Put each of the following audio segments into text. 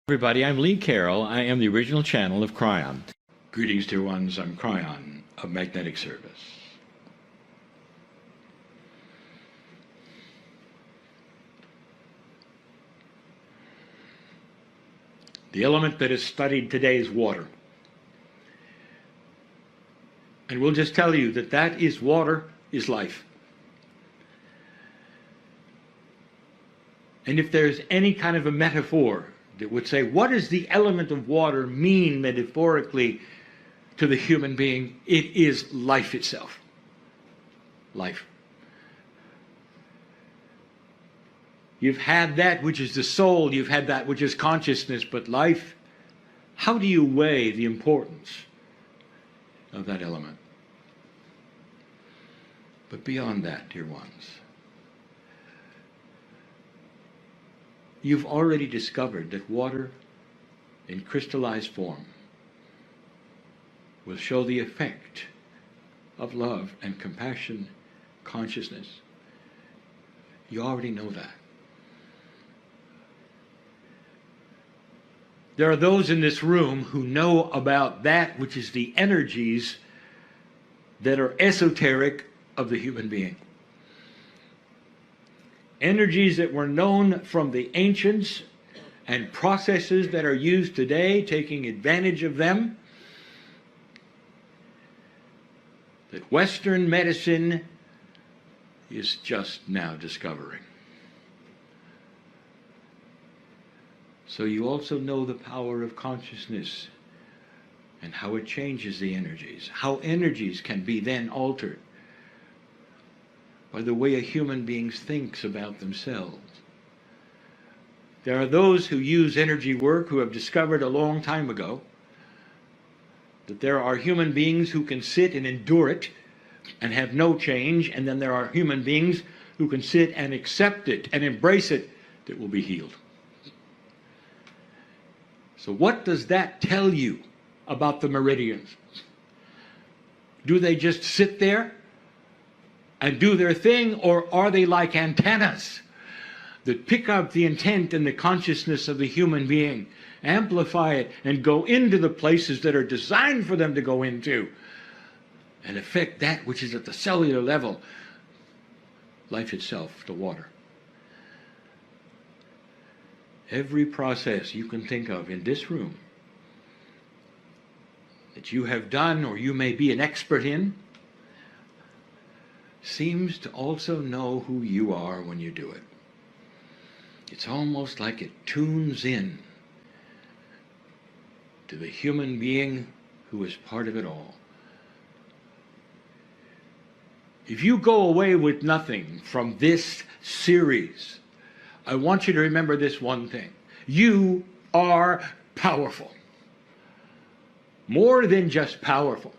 Everybody, I'm Lee Carroll. I am the original channel of Kryon. Greetings, dear ones. I'm Kryon of Magnetic Service. The element that is studied today is water. And we'll just tell you that that is water is life. And if there's any kind of a metaphor that would say, what does the element of water mean metaphorically to the human being? It is life itself. Life. You've had that which is the soul, you've had that which is consciousness, but life, how do you weigh the importance of that element? But beyond that, dear ones, you've already discovered that water in crystallized form will show the effect of love and compassion, consciousness. You already know that. There are those in this room who know about that which is the energies that are esoteric of the human being. Energies that were known from the ancients and processes that are used today, taking advantage of them, that Western medicine is just now discovering. So you also know the power of consciousness and how it changes the energies, how energies can be then altered by the way a human being thinks about themselves. There are those who use energy work who have discovered a long time ago that there are human beings who can sit and endure it and have no change, and then there are human beings who can sit and accept it and embrace it that will be healed. So what does that tell you about the meridians? Do they just sit there and do their thing, or are they like antennas that pick up the intent and the consciousness of the human being, amplify it, and go into the places that are designed for them to go into, and affect that which is at the cellular level, life itself, the water? Every process you can think of in this room that you have done or you may be an expert in seems to also know who you are when you do it. It's almost like it tunes in to the human being who is part of it all. If you go away with nothing from this series, I want you to remember this one thing. You are powerful. More than just powerful.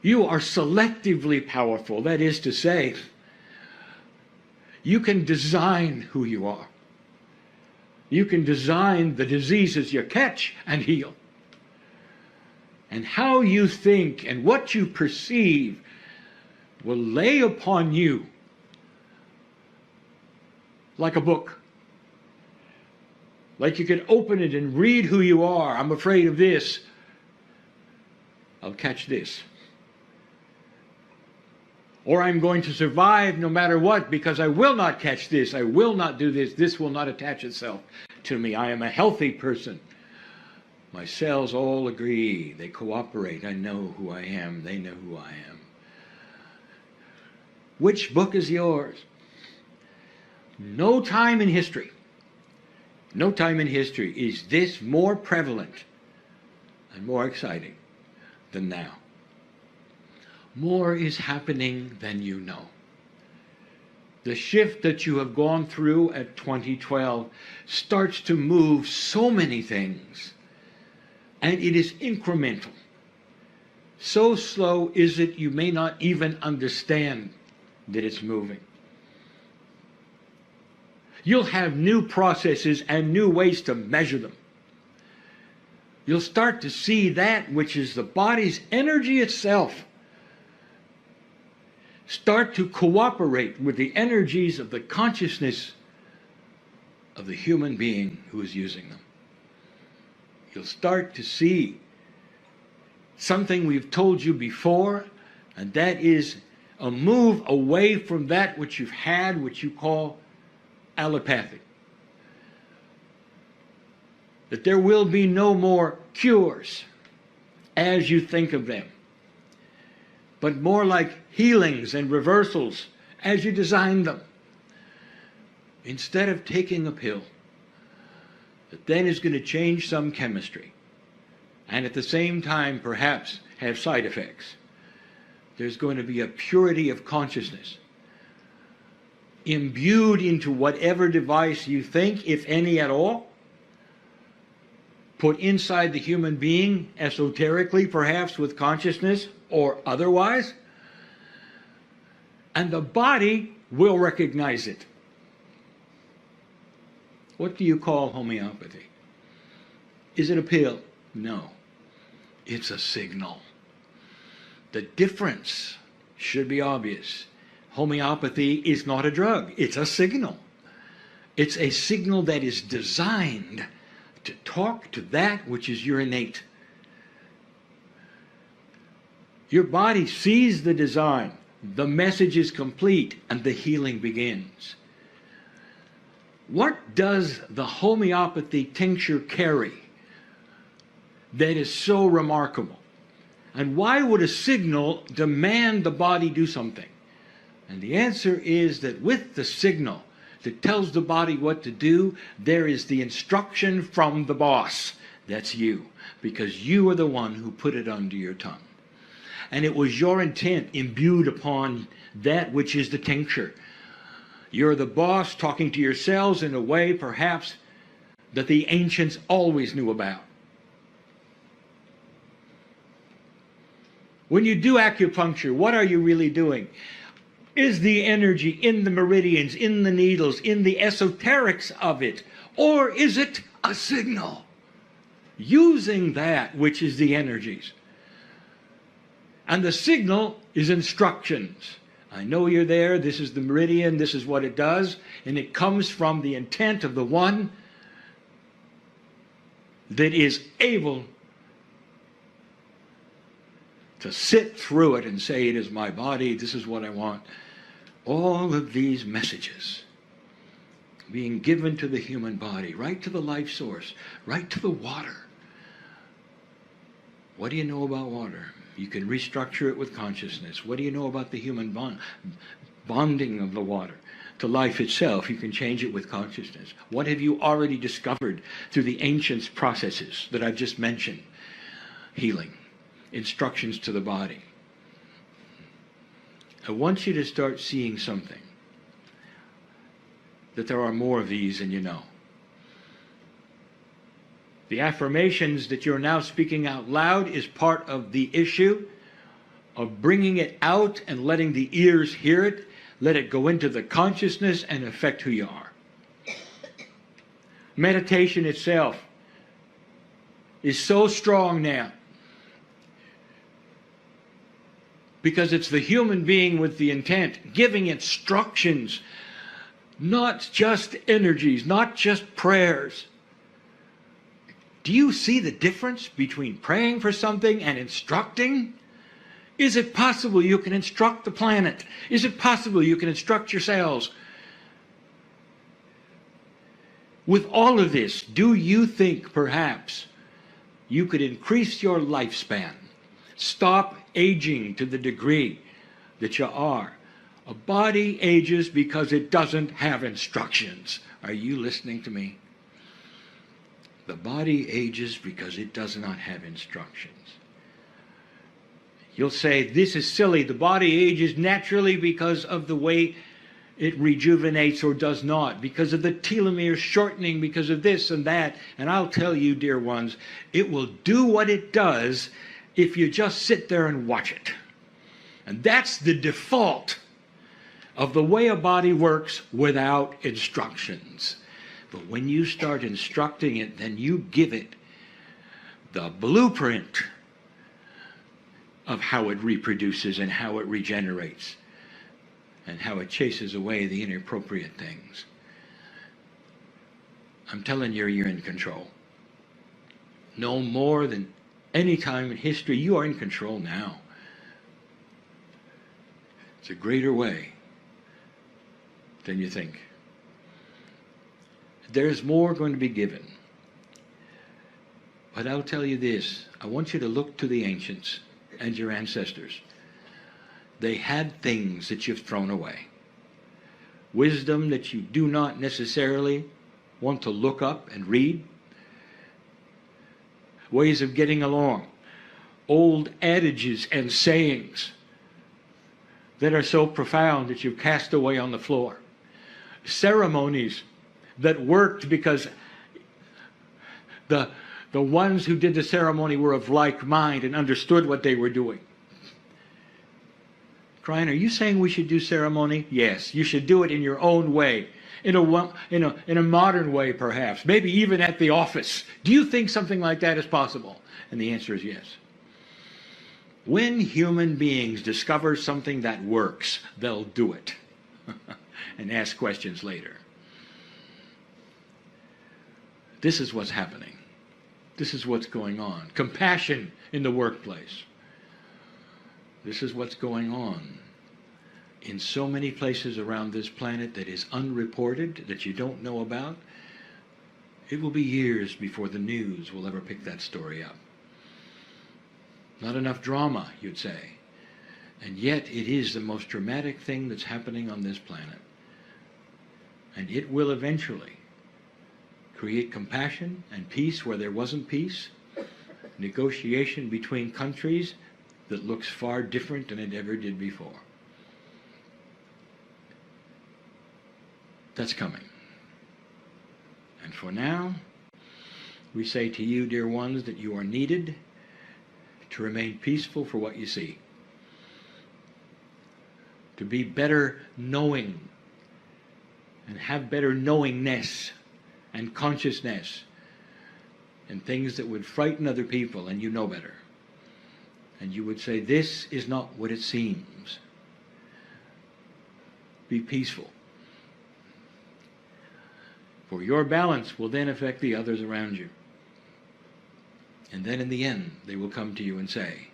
You are selectively powerful. That is to say, you can design who you are. You can design the diseases you catch and heal. And how you think and what you perceive will lay upon you like a book. Like you can open it and read who you are. I'm afraid of this. I'll catch this. Or I'm going to survive no matter what because I will not catch this. I will not do this. This will not attach itself to me. I am a healthy person. My cells all agree. They cooperate. I know who I am. They know who I am. Which book is yours? No time in history is this more prevalent and more exciting than now. More is happening than you know. The shift that you have gone through at 2012 starts to move so many things, and it is incremental. So slow is it you may not even understand that it's moving. You'll have new processes and new ways to measure them. You'll start to see that which is the body's energy itself start to cooperate with the energies of the consciousness of the human being who is using them. You'll start to see something we've told you before, and that is a move away from that which you've had, which you call allopathic. That there will be no more cures as you think of them, but more like healings and reversals as you design them. Instead of taking a pill that then is going to change some chemistry and at the same time perhaps have side effects, there's going to be a purity of consciousness imbued into whatever device you think, if any at all, put inside the human being, esoterically perhaps with consciousness or otherwise, and the body will recognize it. What do you call homeopathy? Is it a pill? No. It's a signal. The difference should be obvious. Homeopathy is not a drug. It's a signal. It's a signal that is designed to talk to that which is your innate. Your body sees the design, the message is complete, and the healing begins. What does the homeopathy tincture carry that is so remarkable? And why would a signal demand the body do something? And the answer is that with the signal that tells the body what to do, there is the instruction from the boss. That's you, because you are the one who put it under your tongue. And it was your intent imbued upon that which is the tincture. You're the boss talking to yourselves in a way, perhaps, that the ancients always knew about. When you do acupuncture, what are you really doing? Is the energy in the meridians, in the needles, in the esoterics of it? Or is it a signal? Using that which is the energies. And the signal is instructions. I know you're there, this is the meridian, this is what it does, and it comes from the intent of the one that is able to sit through it and say, it is my body, this is what I want. All of these messages being given to the human body, right to the life source, right to the water. What do you know about water? You can restructure it with consciousness. What do you know about the human bonding of the water to life itself? You can change it with consciousness. What have you already discovered through the ancients' processes that I've just mentioned? Healing, instructions to the body. I want you to start seeing something, that there are more of these than you know. The affirmations that you're now speaking out loud is part of the issue of bringing it out and letting the ears hear it, let it go into the consciousness and affect who you are. Meditation itself is so strong now because it's the human being with the intent giving instructions, not just energies, not just prayers. Do you see the difference between praying for something and instructing? Is it possible you can instruct the planet? Is it possible you can instruct yourselves? With all of this, do you think perhaps you could increase your lifespan? Stop aging to the degree that you are. A body ages because it doesn't have instructions. Are you listening to me? The body ages because it does not have instructions. You'll say, this is silly. The body ages naturally because of the way it rejuvenates or does not, because of the telomeres shortening, because of this and that. And I'll tell you, dear ones, it will do what it does if you just sit there and watch it. And that's the default of the way a body works without instructions. But when you start instructing it, then you give it the blueprint of how it reproduces and how it regenerates and how it chases away the inappropriate things. I'm telling you, you're in control. No more than any time in history, you are in control now. It's a greater way than you think. There's more going to be given. But I'll tell you this, I want you to look to the ancients and your ancestors. They had things that you've thrown away. Wisdom that you do not necessarily want to look up and read. Ways of getting along. Old adages and sayings that are so profound that you've cast away on the floor. Ceremonies that worked because the ones who did the ceremony were of like mind and understood what they were doing. Kryon, are you saying we should do ceremony? Yes, you should do it in your own way, in a modern way perhaps, maybe even at the office. Do you think something like that is possible? And the answer is yes. When human beings discover something that works, they'll do it and ask questions later. This is what's happening. This is what's going on. Compassion in the workplace. This is what's going on in so many places around this planet that is unreported, that you don't know about. It will be years before the news will ever pick that story up. Not enough drama, you'd say. And yet it is the most dramatic thing that's happening on this planet. And it will eventually create compassion and peace where there wasn't peace, negotiation between countries that looks far different than it ever did before. That's coming. And for now, we say to you, dear ones, that you are needed to remain peaceful for what you see, to be better knowing and have better knowingness and consciousness and things that would frighten other people, and you know better. And you would say, this is not what it seems. Be peaceful. For your balance will then affect the others around you. And then in the end, they will come to you and say,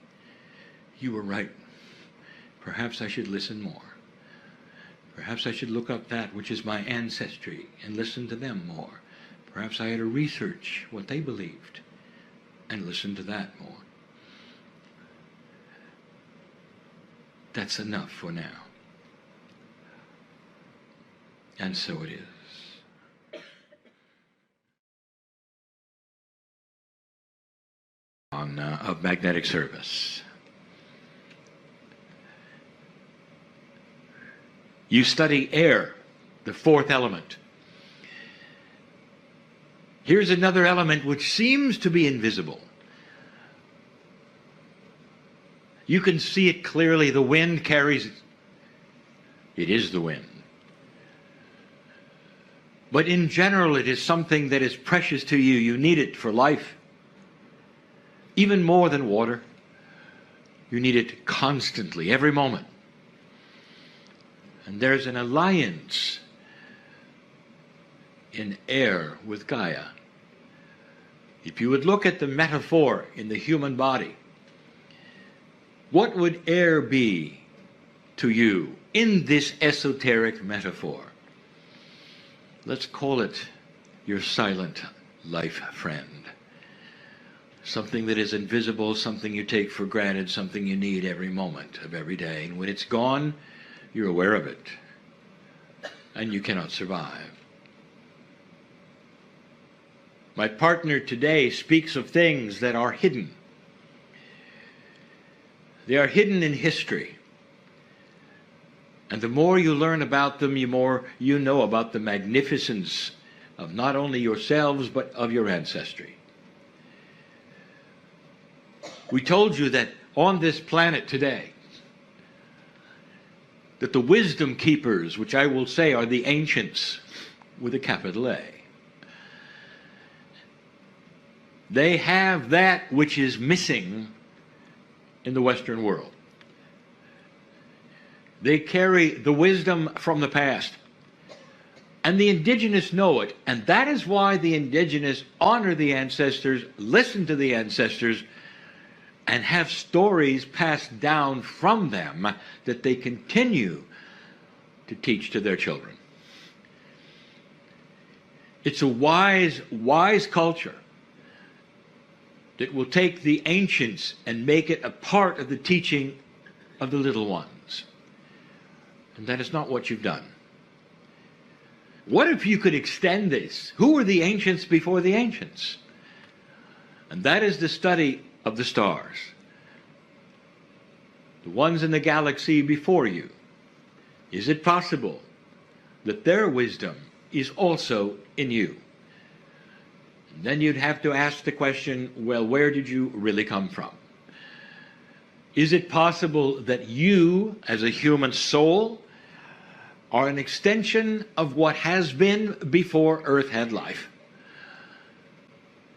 you were right. Perhaps I should listen more. Perhaps I should look up that which is my ancestry and listen to them more. Perhaps I ought to research what they believed and listen to that more. That's enough for now. And so it is. Of magnetic service. You study air, the fourth element. Here's another element which seems to be invisible. You can see it clearly. The wind carries it. It is the wind. But in general, it is something that is precious to you. You need it for life. Even more than water. You need it constantly, every moment. And there's an alliance in air with Gaia. If you would look at the metaphor in the human body, what would air be to you in this esoteric metaphor? Let's call it your silent life friend. Something that is invisible, something you take for granted, something you need every moment of every day. And when it's gone, you're aware of it. And you cannot survive. My partner today speaks of things that are hidden. They are hidden in history. And the more you learn about them, the more you know about the magnificence of not only yourselves, but of your ancestry. We told you that on this planet today, that the wisdom keepers, which I will say are the ancients with a capital A, they have that which is missing in the Western world. They carry the wisdom from the past. And the indigenous know it, and that is why the indigenous honor the ancestors, listen to the ancestors, and have stories passed down from them that they continue to teach to their children. It's a wise, wise culture that will take the ancients and make it a part of the teaching of the little ones. And that is not what you've done. What if you could extend this? Who were the ancients before the ancients? And that is the study of the stars. The ones in the galaxy before you. Is it possible that their wisdom is also in you? And then you'd have to ask the question, well, where did you really come from? Is it possible that you, as a human soul, are an extension of what has been before Earth had life?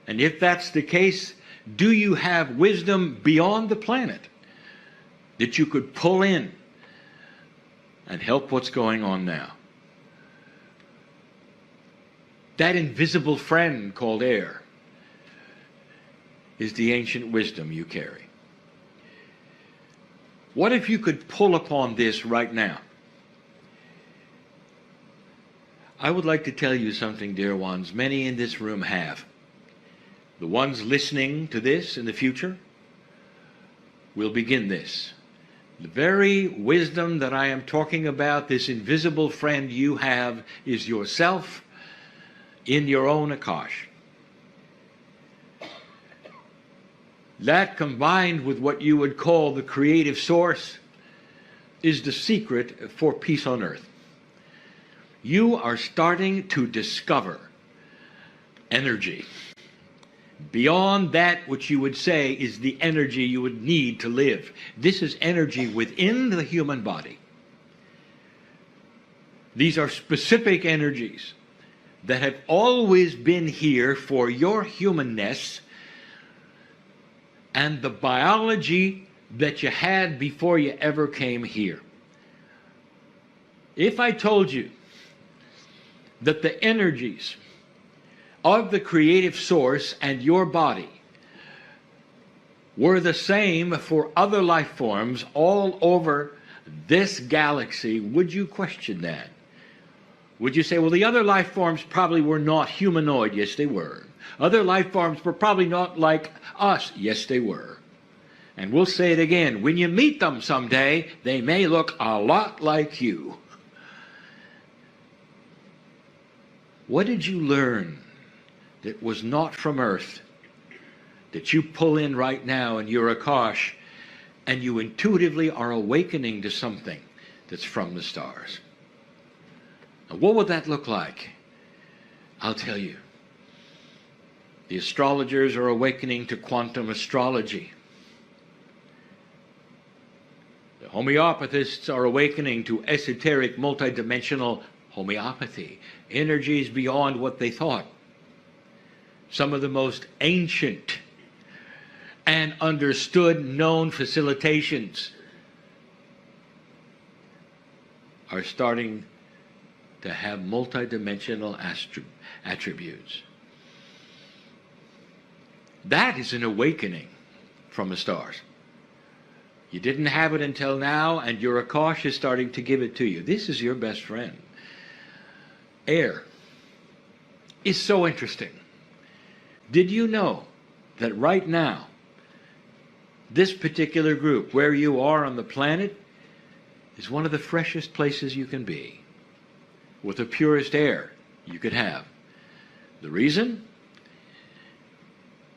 And if that's the case, do you have wisdom beyond the planet that you could pull in and help what's going on now? That invisible friend called air is the ancient wisdom you carry. What if you could pull upon this right now? I would like to tell you something, dear ones, many in this room have. The ones listening to this in the future will begin this. The very wisdom that I am talking about, this invisible friend you have, is yourself in your own Akash. That, combined with what you would call the creative source, is the secret for peace on earth. You are starting to discover energy beyond that which you would say is the energy you would need to live. This is energy within the human body. These are specific energies that have always been here for your humanness and the biology that you had before you ever came here. If I told you that the energies of the creative source and your body were the same for other life forms all over this galaxy, would you question that? Would you say, well, the other life forms probably were not humanoid? Yes, they were. Other life forms were probably not like us? Yes, they were. And we'll say it again, when you meet them someday, they may look a lot like you. What did you learn that was not from Earth, that you pull in right now in your Akash, and you intuitively are awakening to something that's from the stars? Now, what would that look like? I'll tell you. The astrologers are awakening to quantum astrology. The homeopathists are awakening to esoteric multidimensional homeopathy, energies beyond what they thought. Some of the most ancient and understood known facilitations are starting to have multidimensional attributes. That is an awakening from the stars. You didn't have it until now, and your Akash is starting to give it to you. This is your best friend. Air is so interesting. Did you know that right now, this particular group, where you are on the planet, is one of the freshest places you can be, with the purest air you could have? The reason?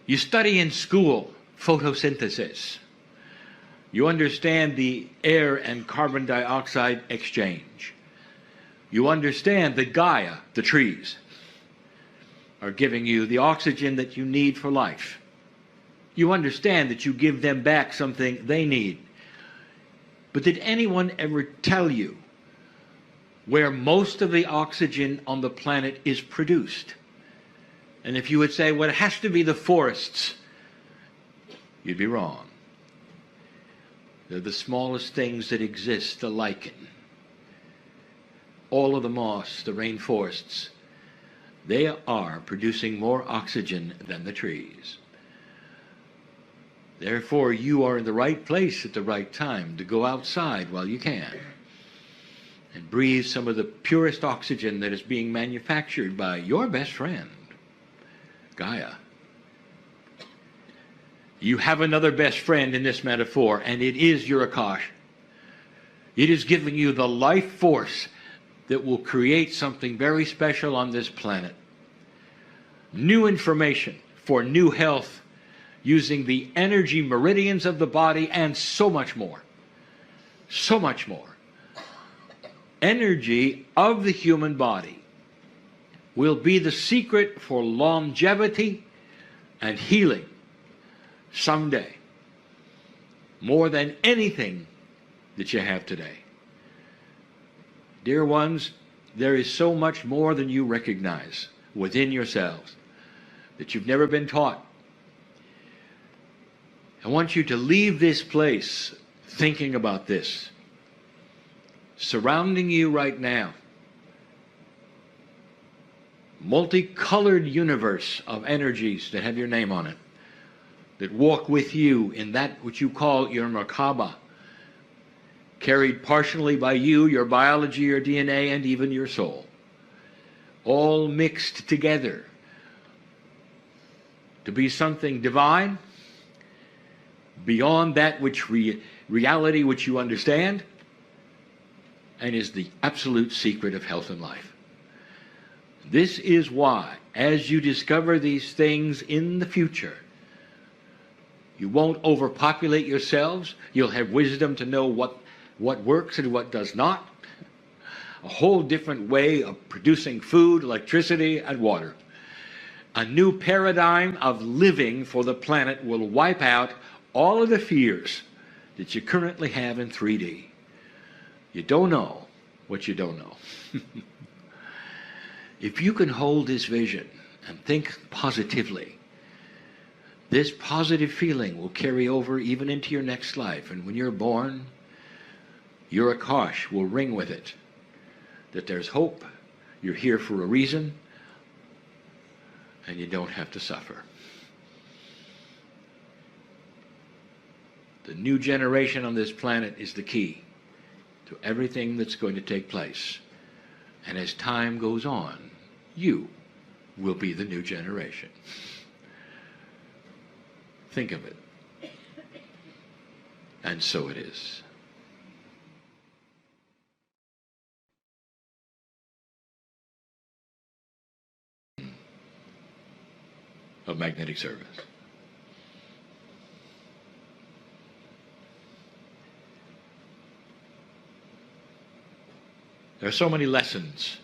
You study in school photosynthesis. You understand the air and carbon dioxide exchange. You understand that Gaia, the trees, are giving you the oxygen that you need for life. You understand that you give them back something they need. But did anyone ever tell you where most of the oxygen on the planet is produced? And if you would say, well, it has to be the forests, you'd be wrong. They're the smallest things that exist, the lichen. all of the moss, the rainforests, they are producing more oxygen than the trees. Therefore, you are in the right place at the right time to go outside while you can and breathe some of the purest oxygen that is being manufactured by your best friend, Gaia. You have another best friend in this metaphor, and it is your Akash. It is giving you the life force that will create something very special on this planet. New information for new health using the energy meridians of the body and so much more. So much more. Energy of the human body will be the secret for longevity and healing someday, more than anything that you have today. Dear ones, there is so much more than you recognize within yourselves that you've never been taught. I want you to leave this place thinking about this. Surrounding you right now, multicolored universe of energies that have your name on it, that walk with you in that which you call your Merkaba, carried partially by you, your biology, your DNA, and even your soul, all mixed together to be something divine, beyond that which reality which you understand, and is the absolute secret of health and life. This is why, as you discover these things in the future, you won't overpopulate yourselves. You'll have wisdom to know what works and what does not. A whole different way of producing food, electricity, and water. A new paradigm of living for the planet will wipe out all of the fears that you currently have in 3D. You don't know what you don't know. If you can hold this vision and think positively, this positive feeling will carry over even into your next life. And when you're born, your Akash will ring with it, that there's hope, you're here for a reason, and you don't have to suffer. The new generation on this planet is the key to everything that's going to take place. And as time goes on, you will be the new generation. Think of it. And so it is. Of magnetic service. There are so many lessons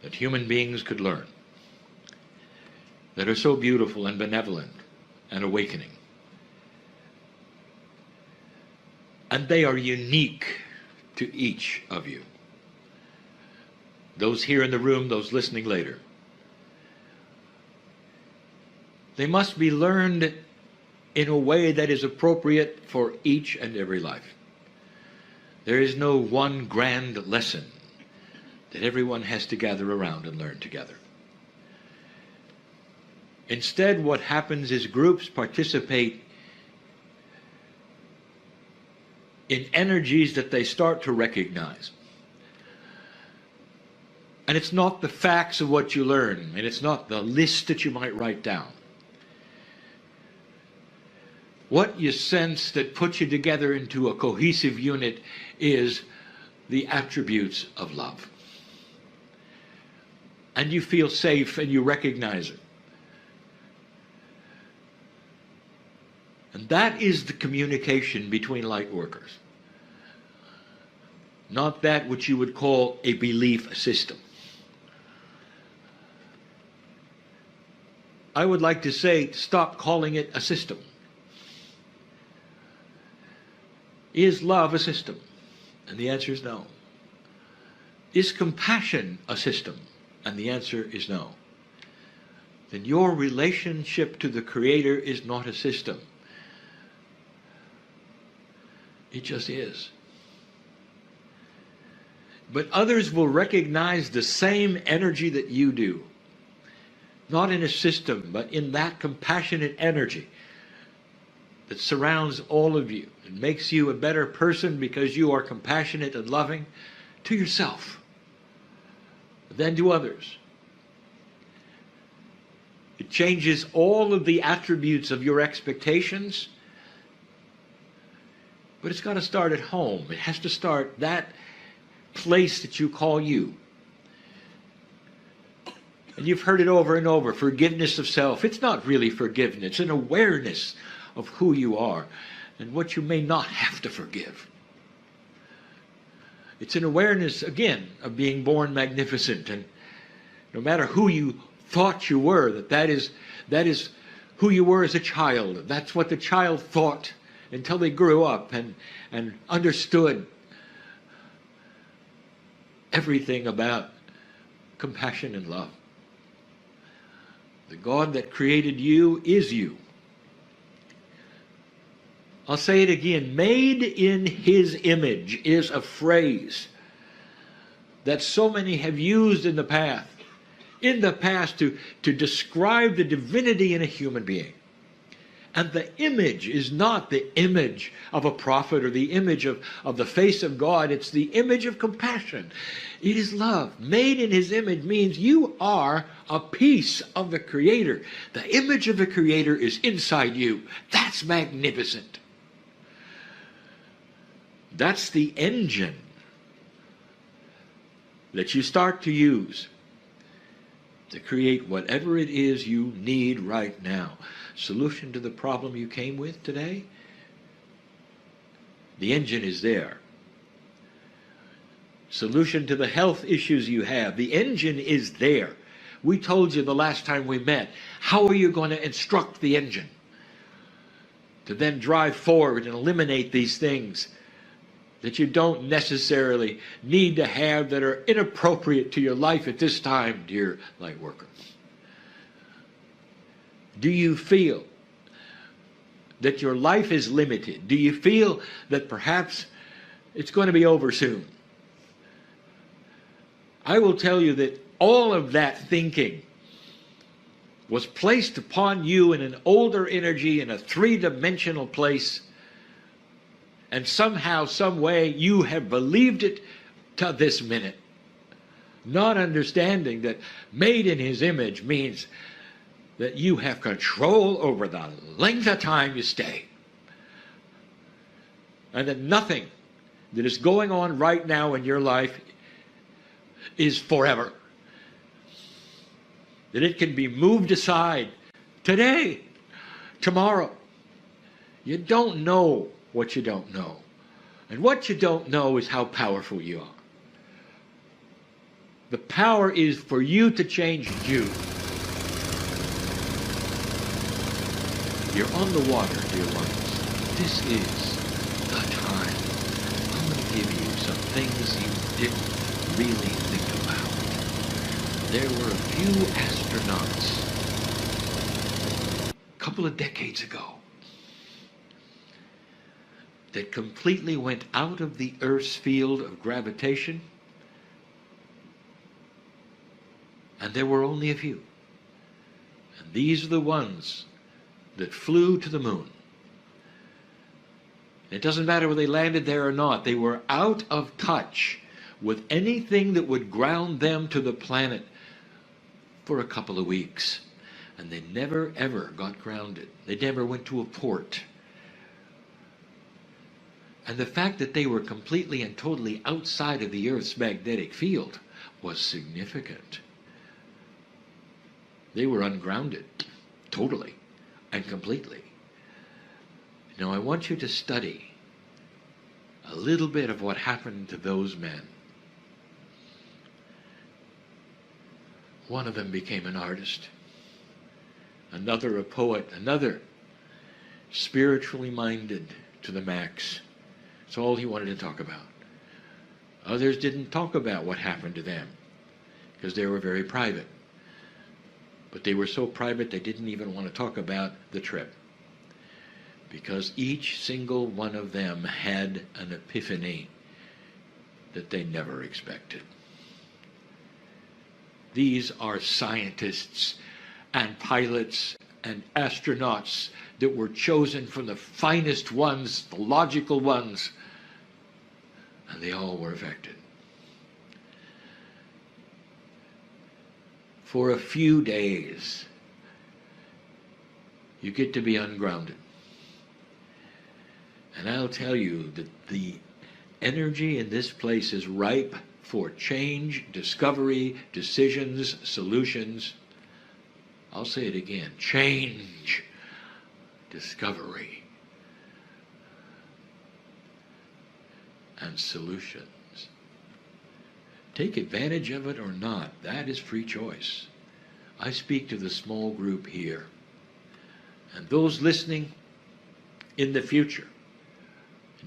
that human beings could learn that are so beautiful and benevolent and awakening. And they are unique to each of you. Those here in the room, those listening later. They must be learned in a way that is appropriate for each and every life. There is no one grand lesson that everyone has to gather around and learn together. Instead, what happens is groups participate in energies that they start to recognize. And it's not the facts of what you learn, and it's not the list that you might write down. What you sense that puts you together into a cohesive unit is the attributes of love. And you feel safe and you recognize it. And that is the communication between light workers. Not that which you would call a belief system. I would like to say, stop calling it a system. Is love a system? And the answer is no. Is compassion a system? And the answer is no. Then your relationship to the Creator is not a system. It just is. But others will recognize the same energy that you do. Not in a system, but in that compassionate energy that surrounds all of you and makes you a better person because you are compassionate and loving to yourself than to others. It changes all of the attributes of your expectations, but it's got to start at home. It has to start that place that you call you. And you've heard it over and over, forgiveness of self. It's not really forgiveness. It's an awareness of who you are and what you may not have to forgive. It's an awareness, again, of being born magnificent. And no matter who you thought you were, that is who you were as a child. That's what the child thought until they grew up and understood everything about compassion and love. The God that created you is you. I'll say it again. Made in His image is a phrase that so many have used in the past to describe the divinity in a human being. And the image is not the image of a prophet or the image of the face of God. It's the image of compassion. It is love. Made in His image means you are a piece of the Creator. The image of the Creator is inside you. That's magnificent. That's the engine that you start to use to create whatever it is you need right now. Solution to the problem you came with today? The engine is there. Solution to the health issues you have? The engine is there. We told you the last time we met, how are you going to instruct the engine to then drive forward and eliminate these things that you don't necessarily need to have, that are inappropriate to your life at this time, dear light worker? Do you feel that your life is limited? Do you feel that perhaps it's going to be over soon? I will tell you that all of that thinking was placed upon you in an older energy, in a three-dimensional place, and somehow, some way, you have believed it to this minute, not understanding that made in His image means that you have control over the length of time you stay, and that nothing that is going on right now in your life is forever, that it can be moved aside today, tomorrow. You don't know what you don't know. And what you don't know is how powerful you are. The power is for you to change you. You're on the water, dear ones. This is the time. I'm going to give you some things you didn't really think about. There were a few astronauts a couple of decades ago that completely went out of the Earth's field of gravitation, and there were only a few. And these are the ones that flew to the moon. It doesn't matter whether they landed there or not. They were out of touch with anything that would ground them to the planet for a couple of weeks. And they never, ever got grounded. They never went to a port. And the fact that they were completely and totally outside of the Earth's magnetic field was significant. They were ungrounded, totally and completely. Now I want you to study a little bit of what happened to those men. One of them became an artist, another a poet, another spiritually minded to the max. That's all he wanted to talk about. Others didn't talk about what happened to them because they were very private. But they were so private they didn't even want to talk about the trip, because each single one of them had an epiphany that they never expected. These are scientists and pilots and astronauts that were chosen from the finest ones, the logical ones, and they all were affected. For a few days, you get to be ungrounded. And I'll tell you that the energy in this place is ripe for change, discovery, decisions, solutions. I'll say it again. Change, discovery, and solutions. Take advantage of it or not, that is free choice. I speak to the small group here. And those listening in the future,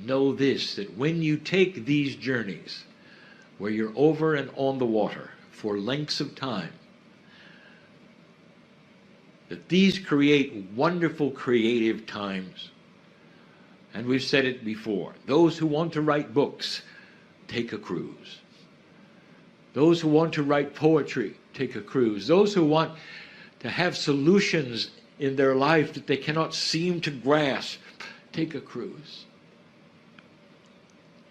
know this, that when you take these journeys, where you're over and on the water for lengths of time, that these create wonderful creative times. And we've said it before, those who want to write books, take a cruise. Those who want to write poetry, take a cruise. Those who want to have solutions in their life that they cannot seem to grasp, take a cruise.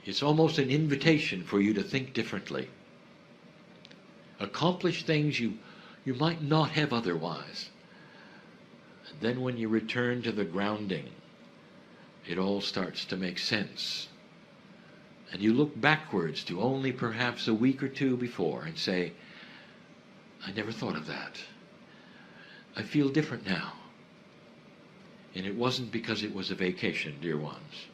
It's almost an invitation for you to think differently. Accomplish things you might not have otherwise. And then when you return to the grounding, it all starts to make sense. And you look backwards to only perhaps a week or two before and say, I never thought of that. I feel different now. And it wasn't because it was a vacation, dear ones,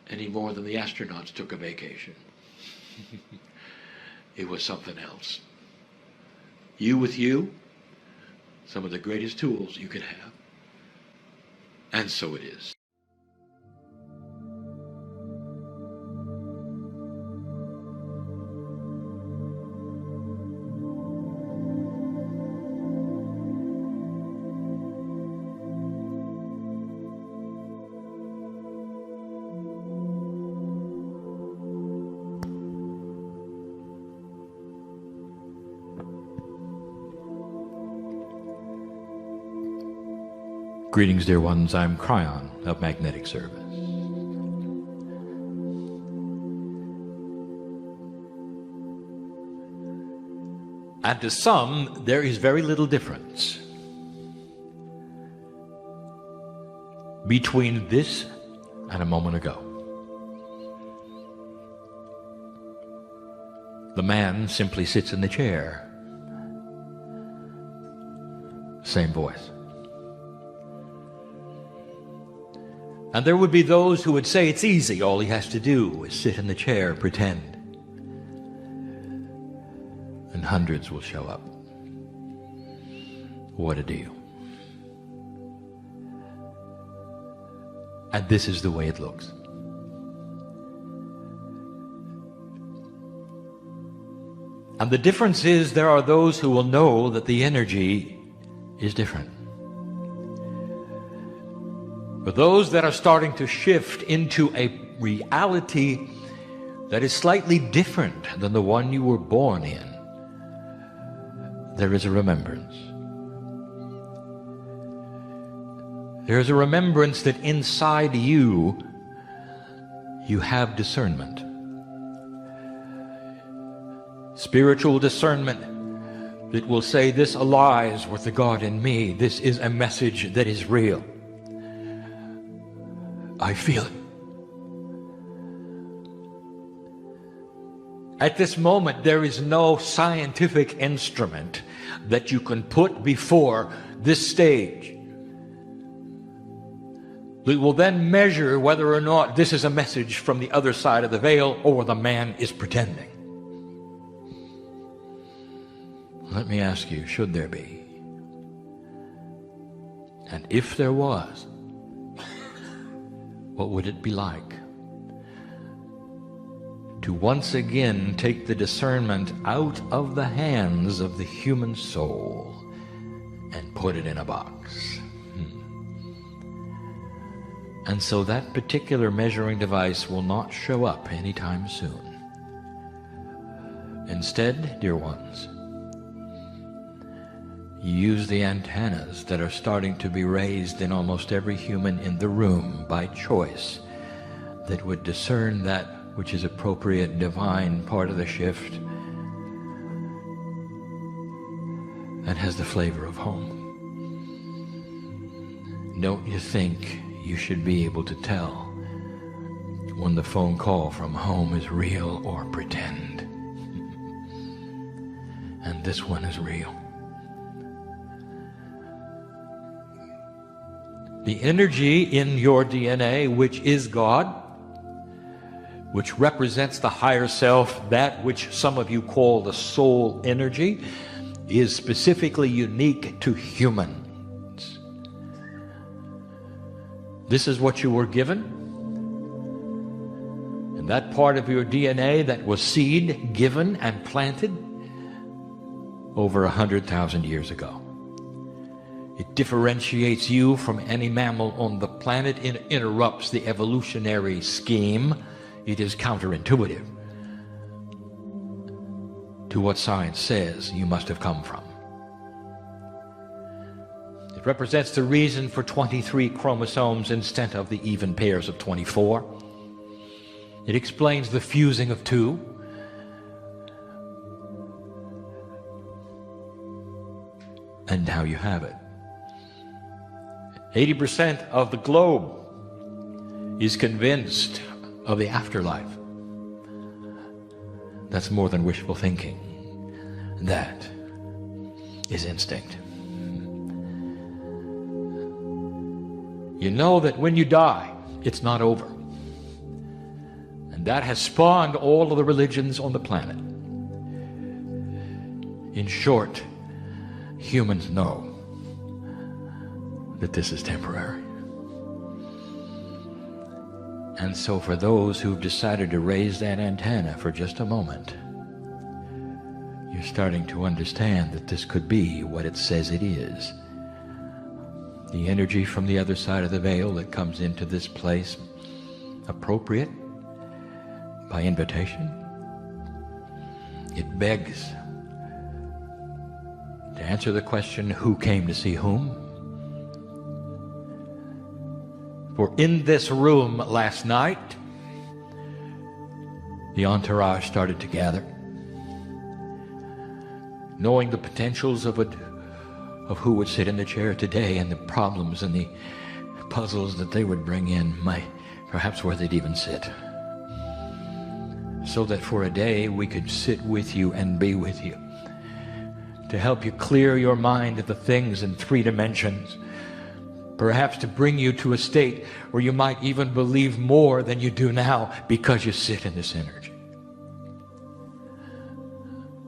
any more than the astronauts took a vacation. It was something else. You with you, some of the greatest tools you could have. And so it is. Greetings, dear ones. I'm Kryon of Magnetic Service. And to some, there is very little difference between this and a moment ago. The man simply sits in the chair. Same voice. And there would be those who would say it's easy, all he has to do is sit in the chair, pretend. And hundreds will show up. What a deal. And this is the way it looks. And the difference is there are those who will know that the energy is different. For those that are starting to shift into a reality that is slightly different than the one you were born in, there is a remembrance. There is a remembrance that inside you, you have discernment. Spiritual discernment that will say, this aligns with the God in me. This is a message that is real. I feel it. At this moment, there is no scientific instrument that you can put before this stage that will then measure whether or not this is a message from the other side of the veil or the man is pretending. Let me ask you, should there be? And if there was, what would it be like to once again take the discernment out of the hands of the human soul and put it in a box? And so that particular measuring device will not show up anytime soon. Instead, dear ones, you use the antennas that are starting to be raised in almost every human in the room by choice that would discern that which is appropriate, divine part of the shift and has the flavor of home. Don't you think you should be able to tell when the phone call from home is real or pretend? And this one is real. The energy in your DNA, which is God, which represents the higher self, that which some of you call the soul energy, is specifically unique to humans. This is what you were given. And that part of your DNA that was seed given and planted over 100,000 years ago. It differentiates you from any mammal on the planet. It interrupts the evolutionary scheme. It is counterintuitive to what science says you must have come from. It represents the reason for 23 chromosomes instead of the even pairs of 24. It explains the fusing of 2. And now you have it. 80% of the globe is convinced of the afterlife. That's more than wishful thinking. That is instinct. You know that when you die, it's not over. And that has spawned all of the religions on the planet. In short, humans know that this is temporary. And so for those who've decided to raise that antenna for just a moment, you're starting to understand that this could be what it says it is. The energy from the other side of the veil that comes into this place, appropriate, by invitation. It begs to answer the question, who came to see whom? For in this room last night, the entourage started to gather, knowing the potentials of who would sit in the chair today and the problems and the puzzles that they would bring in, perhaps where they'd even sit. So that for a day we could sit with you and be with you, to help you clear your mind of the things in 3 dimensions, perhaps to bring you to a state where you might even believe more than you do now because you sit in this energy.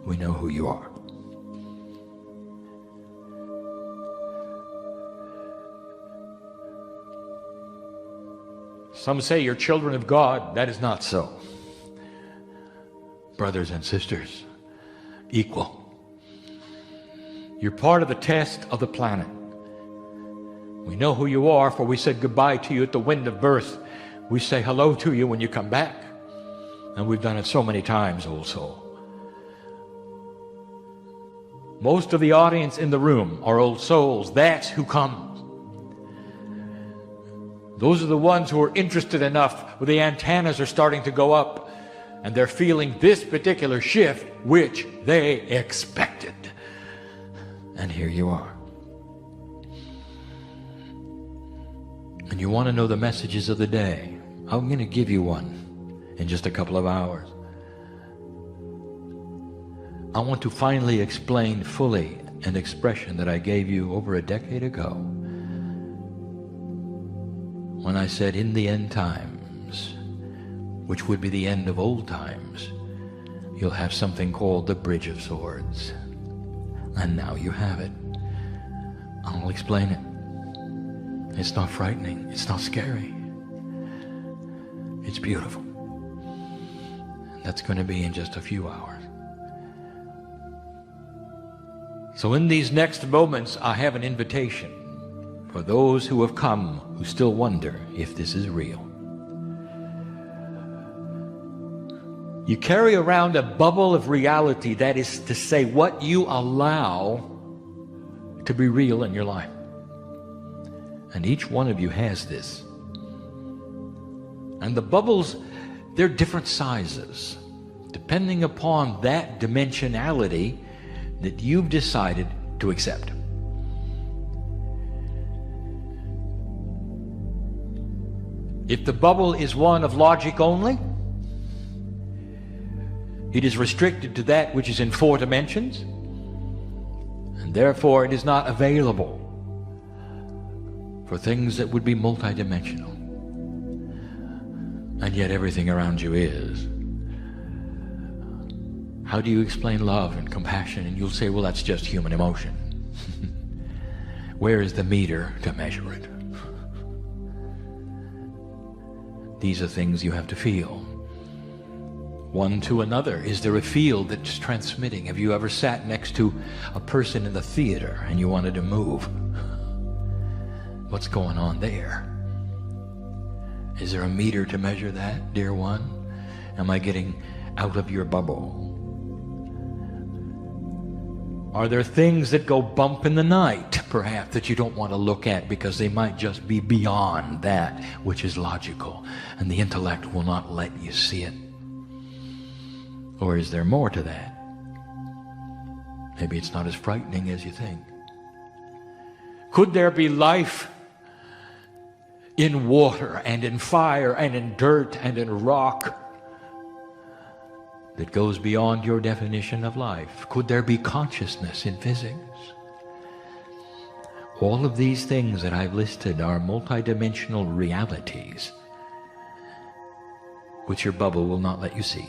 We know who you are. Some say you're children of God. That is not so. Brothers and sisters, equal. You're part of the test of the planet. We know who you are, for we said goodbye to you at the wind of birth. We say hello to you when you come back. And we've done it so many times, old soul. Most of the audience in the room are old souls. That's who comes. Those are the ones who are interested enough where the antennas are starting to go up and they're feeling this particular shift which they expected. And here you are. And you want to know the messages of the day. I'm going to give you one in just a couple of hours. I want to finally explain fully an expression that I gave you over a decade ago when I said in the end times, which would be the end of old times, you'll have something called the Bridge of Swords. And now you have it. I'll explain it. It's not frightening. It's not scary. It's beautiful. And that's going to be in just a few hours. So in these next moments, I have an invitation for those who have come who still wonder if this is real. You carry around a bubble of reality, that is to say, what you allow to be real in your life. And each one of you has this. And the bubbles, they're different sizes, depending upon that dimensionality that you've decided to accept. If the bubble is one of logic only, it is restricted to that which is in 4 dimensions, and therefore it is not available for things that would be multidimensional. And yet everything around you is. How do you explain love and compassion? And you'll say, well, that's just human emotion. Where is the meter to measure it? These are things you have to feel. One to another. Is there a field that's transmitting? Have you ever sat next to a person in the theater and you wanted to move? What's going on there? Is there a meter to measure that, dear one? Am I getting out of your bubble? Are there things that go bump in the night, perhaps, that you don't want to look at because they might just be beyond that which is logical, and the intellect will not let you see it? Or is there more to that? Maybe it's not as frightening as you think. Could there be life in water and in fire and in dirt and in rock that goes beyond your definition of life? Could there be consciousness in physics? All of these things that I've listed are multidimensional realities which your bubble will not let you see.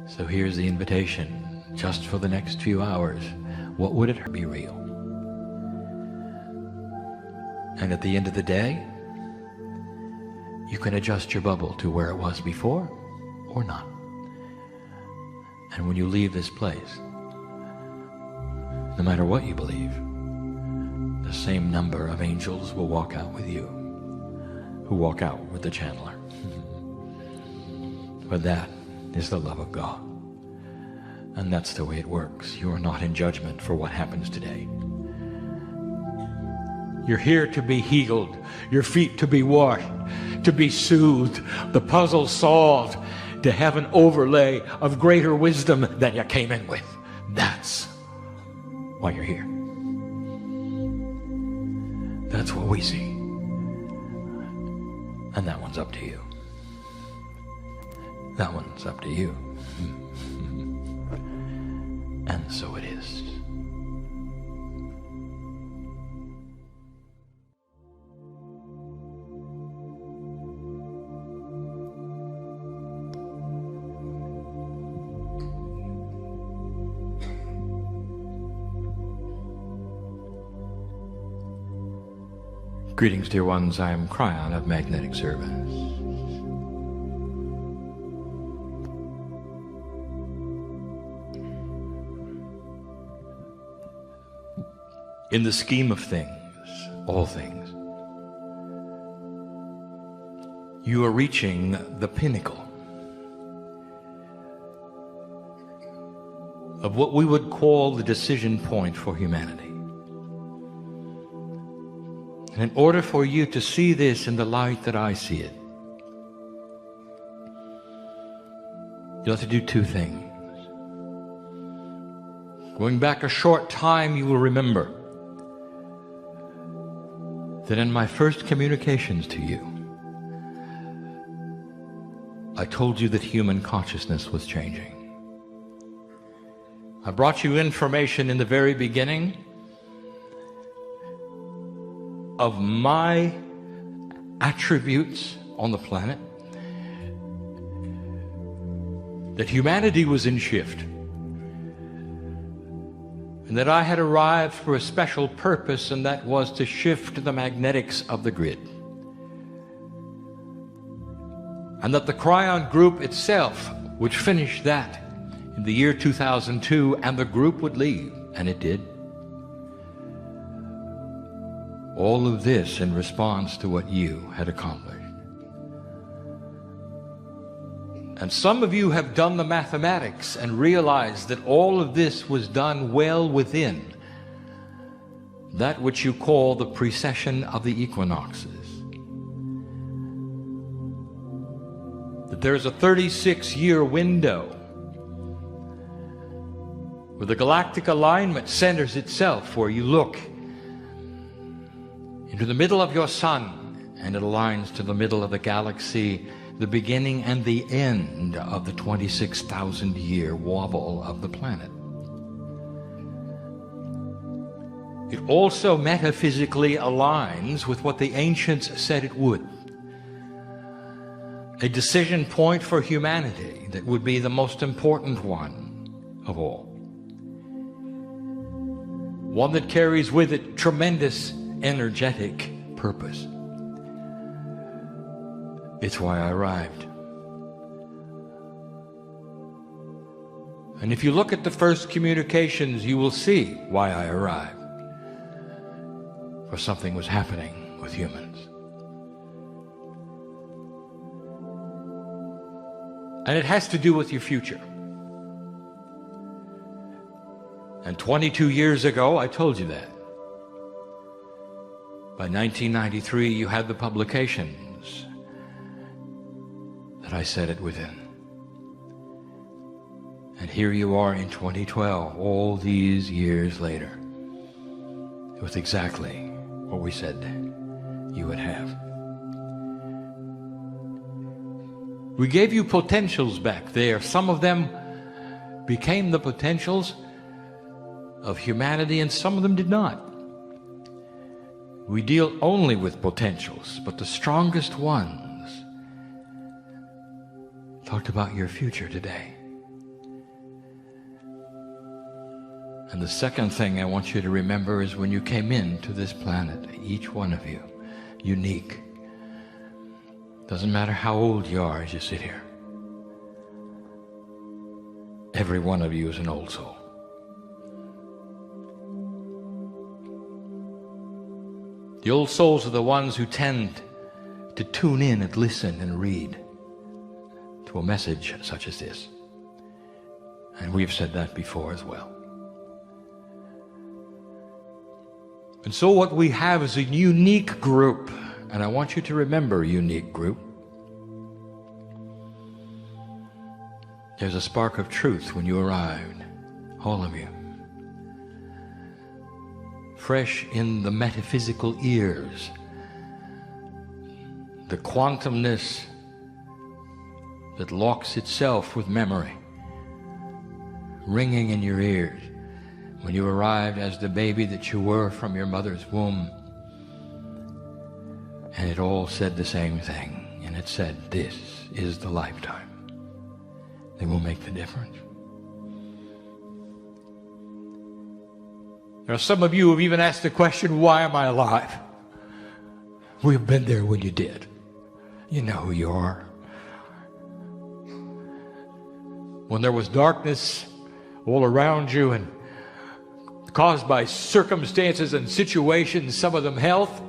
So here's the invitation, just for the next few hours. What would it be real? And at the end of the day, you can adjust your bubble to where it was before or not. And when you leave this place, no matter what you believe, the same number of angels will walk out with you, who walk out with the channeler. But that is the love of God. And that's the way it works. You are not in judgment for what happens today. You're here to be healed, your feet to be washed, to be soothed, the puzzle solved, to have an overlay of greater wisdom than you came in with. That's why you're here. That's what we see. And that one's up to you. That one's up to you. And so it is. Greetings, dear ones. I am Kryon of Magnetic Service. In the scheme of things, all things, you are reaching the pinnacle of what we would call the decision point for humanity. And in order for you to see this in the light that I see it, you'll have to do two things. Going back a short time, you will remember that in my first communications to you, I told you that human consciousness was changing. I brought you information in the very beginning of my attributes on the planet, that humanity was in shift, and that I had arrived for a special purpose, and that was to shift the magnetics of the grid. And that the Kryon group itself would finish that in the year 2002, and the group would leave, and it did. All of this in response to what you had accomplished. And some of you have done the mathematics and realized that all of this was done well within that which you call the precession of the equinoxes. That there's a 36-year window where the galactic alignment centers itself, where you look into the middle of your sun and it aligns to the middle of the galaxy, the beginning and the end of the 26,000-year wobble of the planet. It also metaphysically aligns with what the ancients said it would. A decision point for humanity that would be the most important one of all. One that carries with it tremendous energetic purpose. It's why I arrived. And if you look at the first communications, you will see why I arrived. For something was happening with humans. And it has to do with your future. And 22 years ago, I told you that. By 1993, you had the publications that I said it within. And here you are in 2012, all these years later, with exactly what we said you would have. We gave you potentials back there. Some of them became the potentials of humanity, and some of them did not. We deal only with potentials, but the strongest ones talked about your future today. And the second thing I want you to remember is when you came into this planet, each one of you, unique. Doesn't matter how old you are as you sit here. Every one of you is an old soul. The old souls are the ones who tend to tune in and listen and read to a message such as this. And we've said that before as well. And so what we have is a unique group, and I want you to remember, unique group. There's a spark of truth when you arrived, all of you. Fresh in the metaphysical ears, the quantumness that locks itself with memory, ringing in your ears. When you arrived as the baby that you were from your mother's womb, and it all said the same thing, and it said, this is the lifetime that will make the difference. There are some of you who have even asked the question, why am I alive? We've been there when you did. You know who you are. When there was darkness all around you and caused by circumstances and situations, some of them health.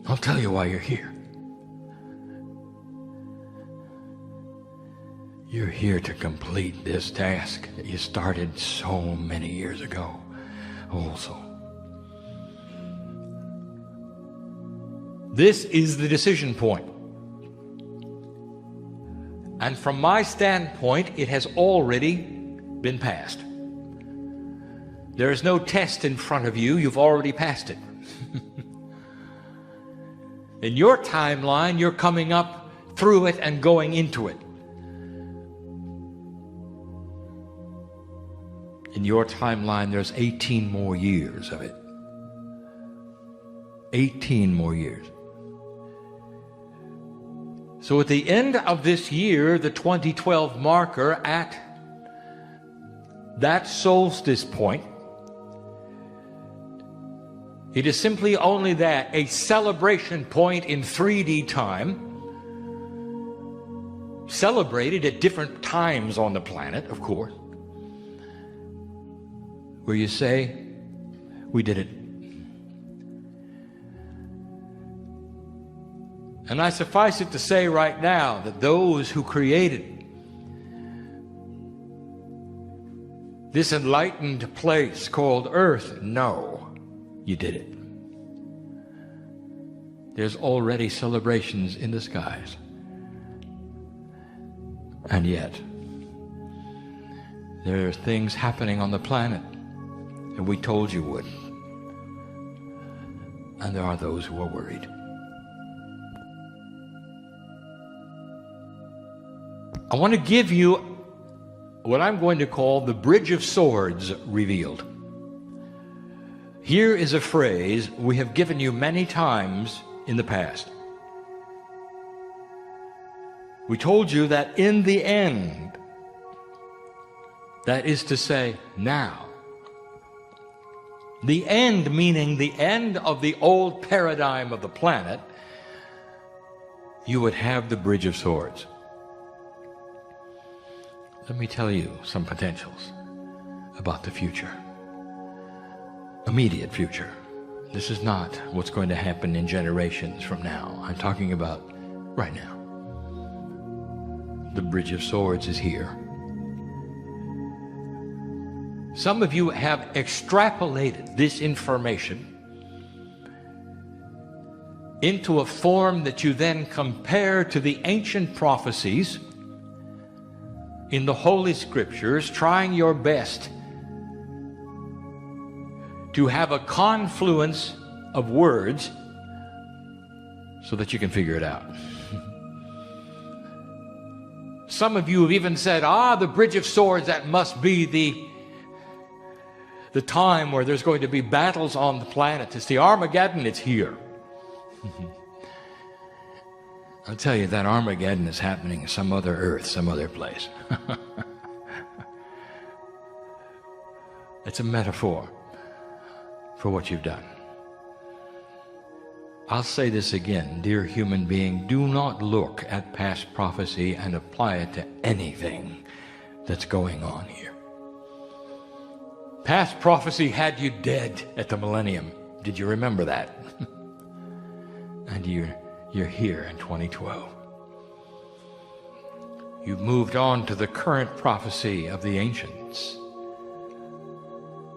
I'll tell you why you're here. You're here to complete this task that you started so many years ago also. This is the decision point. And from my standpoint, it has already been passed. There is no test in front of you. You've already passed it. In your timeline, you're coming up through it and going into it. In your timeline, there's 18 more years of it. 18 more years. So at the end of this year, the 2012 marker at that solstice point, it is simply only that, a celebration point in 3D time, celebrated at different times on the planet, of course, where you say, we did it. And I suffice it to say right now that those who created this enlightened place called Earth know you did it. There's already celebrations in the skies. And yet, there are things happening on the planet that we told you would. And there are those who are worried. I want to give you what I'm going to call the Bridge of Swords revealed. Here is a phrase we have given you many times in the past. We told you that in the end, that is to say, now, the end meaning the end of the old paradigm of the planet, you would have the Bridge of Swords. Let me tell you some potentials about the future. Immediate future. This is not what's going to happen in generations from now. I'm talking about right now. The Bridge of Swords is here. Some of you have extrapolated this information into a form that you then compare to the ancient prophecies in the Holy Scriptures, trying your best to have a confluence of words so that you can figure it out. Some of you have even said, the Bridge of Swords, that must be the time where there's going to be battles on the planet. It's the Armageddon, it's here. I'll tell you, that Armageddon is happening in some other Earth, some other place. It's a metaphor for what you've done. I'll say this again, dear human being, do not look at past prophecy and apply it to anything that's going on here. Past prophecy had you dead at the millennium. Did you remember that? And you're here in 2012. You've moved on to the current prophecy of the ancients,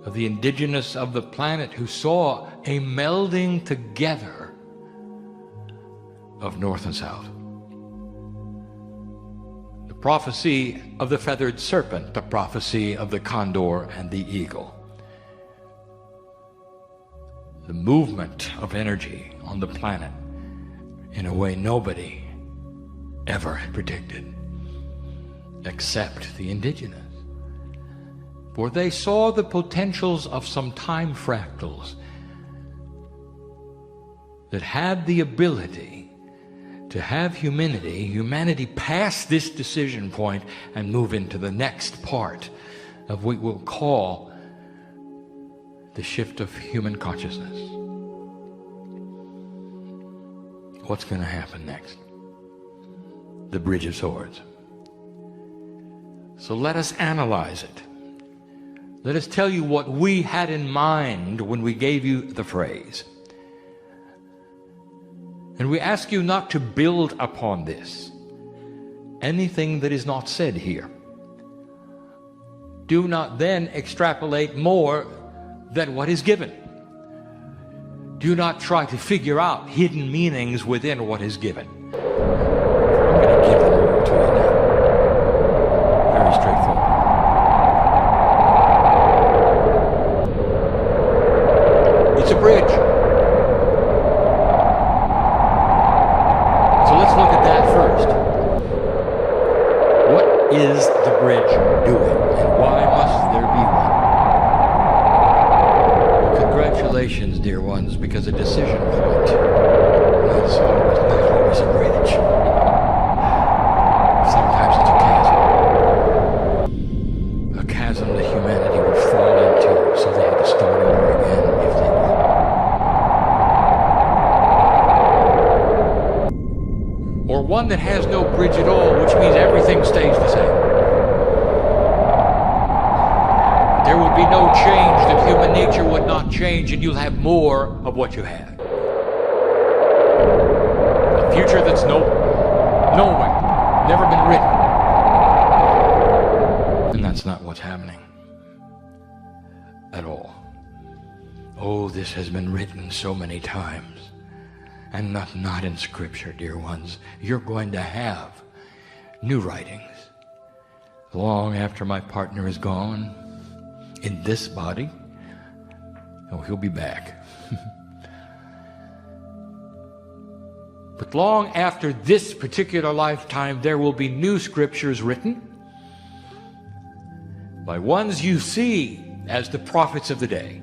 of the indigenous of the planet who saw a melding together of North and South. The prophecy of the feathered serpent, the prophecy of the condor and the eagle. The movement of energy on the planet in a way nobody ever had predicted, except the indigenous. For they saw the potentials of some time fractals that had the ability to have humanity pass this decision point and move into the next part of what we'll call the shift of human consciousness. What's going to happen next? The Bridge of Swords. So let us analyze it. Let us tell you what we had in mind when we gave you the phrase. And we ask you not to build upon this anything that is not said here. Do not then extrapolate more than what is given. Do not try to figure out hidden meanings within what is given. I'm going to give them all to you now. Very straightforward. It's a bridge. So let's look at that first. What is the bridge doing, and why must there be one? Congratulations, dear ones, because a decision point is not always a bridge. Sometimes it's a chasm that humanity would fall into, so they had to start over again if they would. Or one that has no bridge at all, which means everything stays the same. There will be no change, that human nature would not change, and you'll have more of what you had. A future that's nowhere, never been written. And that's not what's happening at all. Oh, this has been written so many times, and not in Scripture, dear ones. You're going to have new writings long after my partner is gone in this body. Oh, he'll be back. But long after this particular lifetime, there will be new scriptures written by ones you see as the prophets of the day.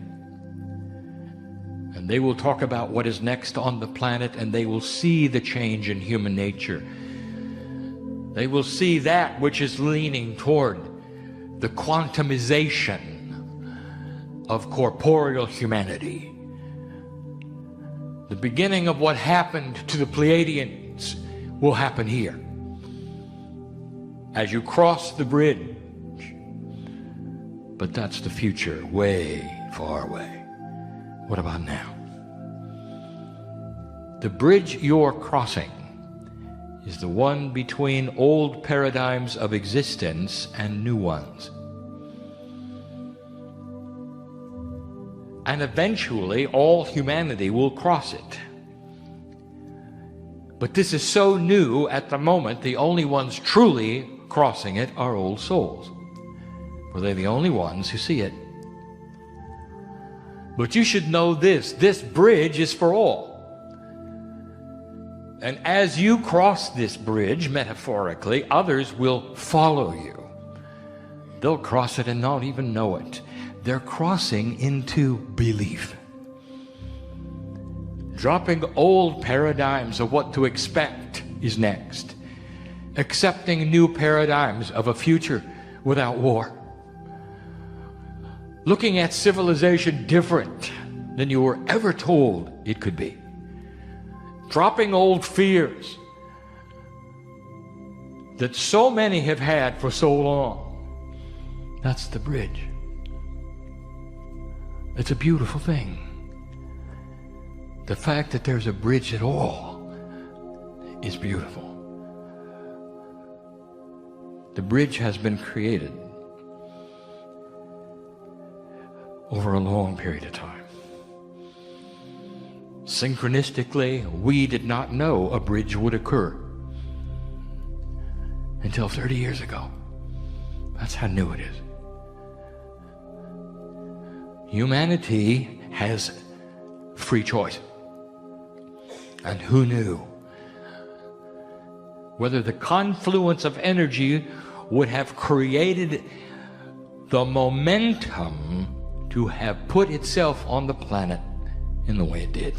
And they will talk about what is next on the planet, and they will see the change in human nature. They will see that which is leaning toward the quantumization of corporeal humanity. The beginning of what happened to the Pleiadians will happen here. As you cross the bridge. But that's the future, way far away. What about now? The bridge you're crossing is the one between old paradigms of existence and new ones. And eventually all humanity will cross it. But this is so new at the moment, the only ones truly crossing it are old souls. For they're the only ones who see it. But you should know this bridge is for all. And as you cross this bridge, metaphorically, others will follow you. They'll cross it and not even know it. They're crossing into belief. Dropping old paradigms of what to expect is next. Accepting new paradigms of a future without war. Looking at civilization different than you were ever told it could be. Dropping old fears that so many have had for so long. That's the bridge. It's a beautiful thing. The fact that there's a bridge at all is beautiful. The bridge has been created over a long period of time. Synchronistically, we did not know a bridge would occur until 30 years ago. That's how new it is. Humanity has free choice. And who knew whether the confluence of energy would have created the momentum to have put itself on the planet in the way it did.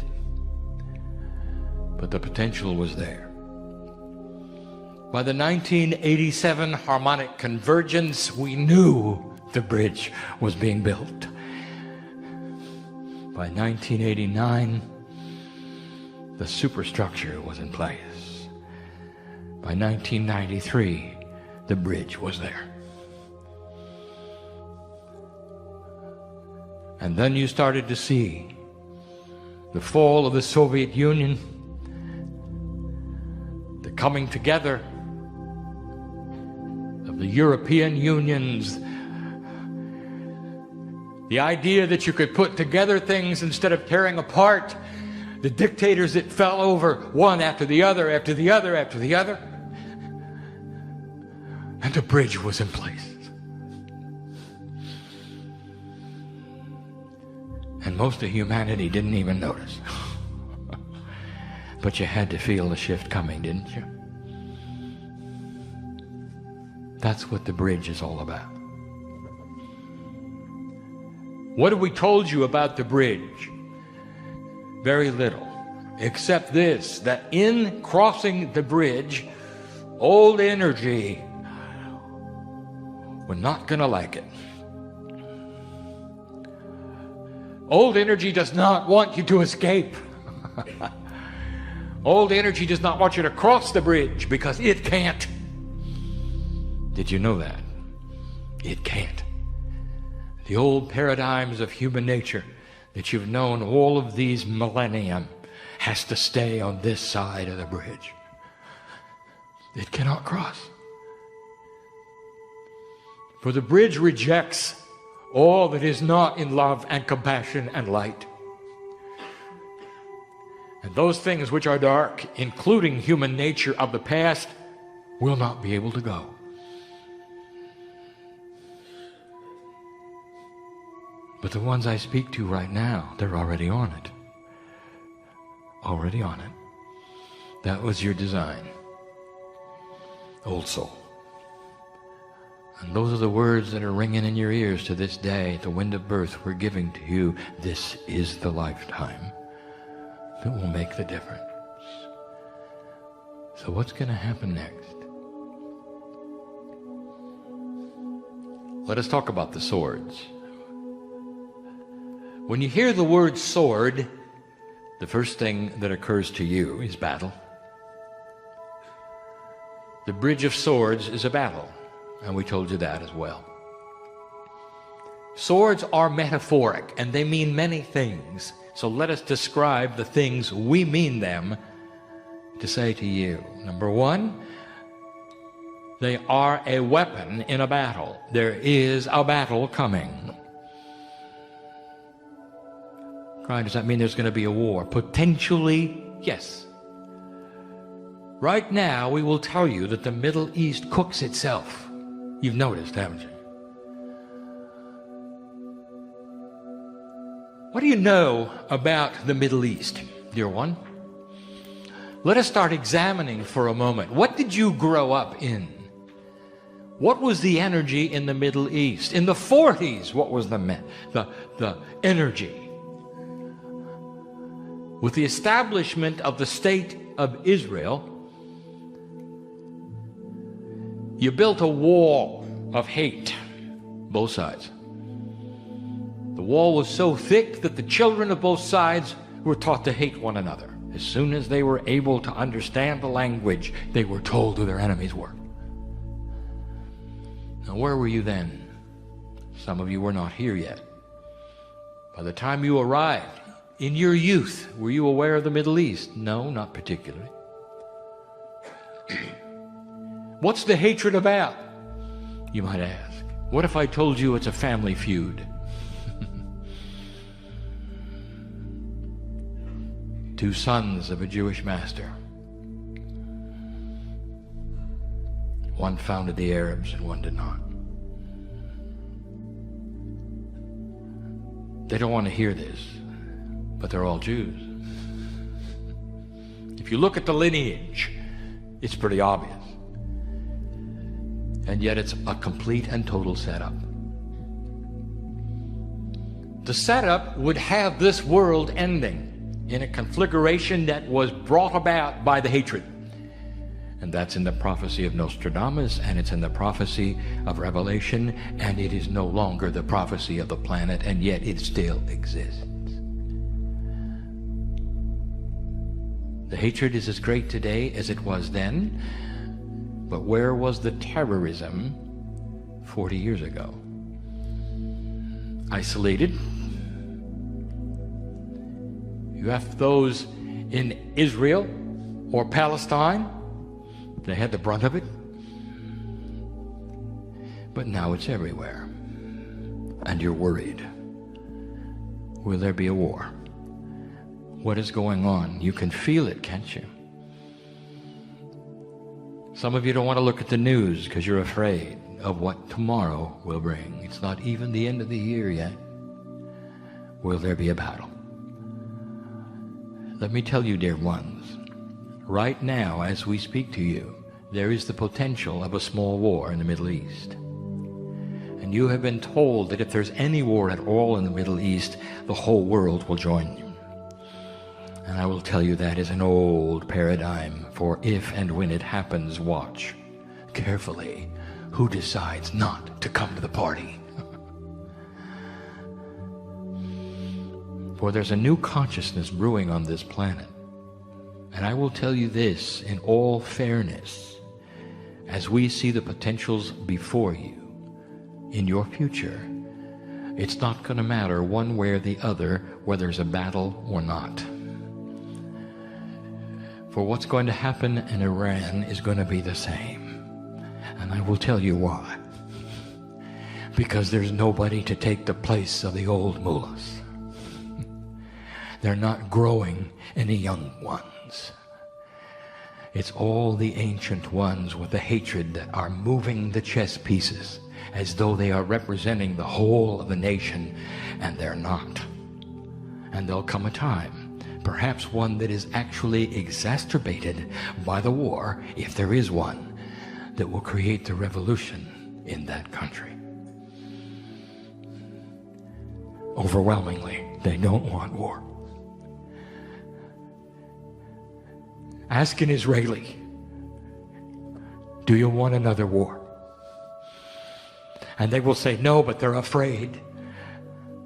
But the potential was there. By the 1987 harmonic convergence, we knew the bridge was being built. By 1989, the superstructure was in place. By 1993, the bridge was there. And then you started to see the fall of the Soviet Union, the coming together of the European unions, the idea that you could put together things instead of tearing apart, the dictators that fell over one after the other, after the other, after the other. And the bridge was in place. And most of humanity didn't even notice. But you had to feel the shift coming, didn't you? That's what the bridge is all about. What have we told you about the bridge? Very little, except this, that in crossing the bridge, old energy, we're not going to like it. Old energy does not want you to escape. Old energy does not want you to cross the bridge because it can't. Did you know that? It can't. The old paradigms of human nature that you've known all of these millennia has to stay on this side of the bridge. It cannot cross. For the bridge rejects all that is not in love and compassion and light. And those things which are dark, including human nature of the past, will not be able to go. But the ones I speak to right now, they're already on it. Already on it. That was your design. Old soul. And those are the words that are ringing in your ears to this day. The wind of birth we're giving to you. This is the lifetime that will make the difference. So what's going to happen next? Let us talk about the swords. When you hear the word sword, the first thing that occurs to you is battle. The bridge of swords is a battle, and we told you that as well. Swords are metaphoric, and they mean many things. So let us describe the things we mean them to say to you. Number one, they are a weapon in a battle. There is a battle coming. Kryon, does that mean there's going to be a war? Potentially, yes. Right now, we will tell you that the Middle East cooks itself. You've noticed, haven't you? What do you know about the Middle East, dear one? Let us start examining for a moment. What did you grow up in? What was the energy in the Middle East? In the 40s, what was the energy? With the establishment of the state of Israel, you built a wall of hate, both sides. The wall was so thick that the children of both sides were taught to hate one another. As soon as they were able to understand the language, they were told who their enemies were. Now, where were you then? Some of you were not here yet. By the time you arrived, in your youth, were you aware of the Middle East? No, not particularly. What's the hatred about? You might ask. What if I told you it's a family feud? Two sons of a Jewish master. One founded the Arabs and one did not. They don't want to hear this, but they're all Jews. If you look at the lineage, it's pretty obvious. And yet it's a complete and total setup. The setup would have this world ending in a conflagration that was brought about by the hatred. And that's in the prophecy of Nostradamus, and it's in the prophecy of Revelation, and it is no longer the prophecy of the planet, and yet it still exists. The hatred is as great today as it was then, but where was the terrorism 40 years ago? Isolated. You have those in Israel or Palestine. They had the brunt of it. But now it's everywhere. And you're worried. Will there be a war? What is going on? You can feel it, can't you? Some of you don't want to look at the news because you're afraid of what tomorrow will bring. It's not even the end of the year yet. Will there be a battle? Let me tell you, dear ones, right now as we speak to you, there is the potential of a small war in the Middle East. And you have been told that if there's any war at all in the Middle East, the whole world will join you. And I will tell you that is an old paradigm, for if and when it happens, watch carefully who decides not to come to the party. For there's a new consciousness brewing on this planet. And I will tell you this in all fairness, as we see the potentials before you, in your future, it's not going to matter one way or the other whether there's a battle or not. for what's going to happen in Iran is going to be the same. And I will tell you why. Because there's nobody to take the place of the old mullahs. They're not growing any young ones. It's all the ancient ones with the hatred that are moving the chess pieces as though they are representing the whole of the nation, and they're not. And there'll come a time, perhaps one that is actually exacerbated by the war, if there is one, that will create the revolution in that country. Overwhelmingly, they don't want war. Ask an Israeli, do you want another war? And they will say no, but they're afraid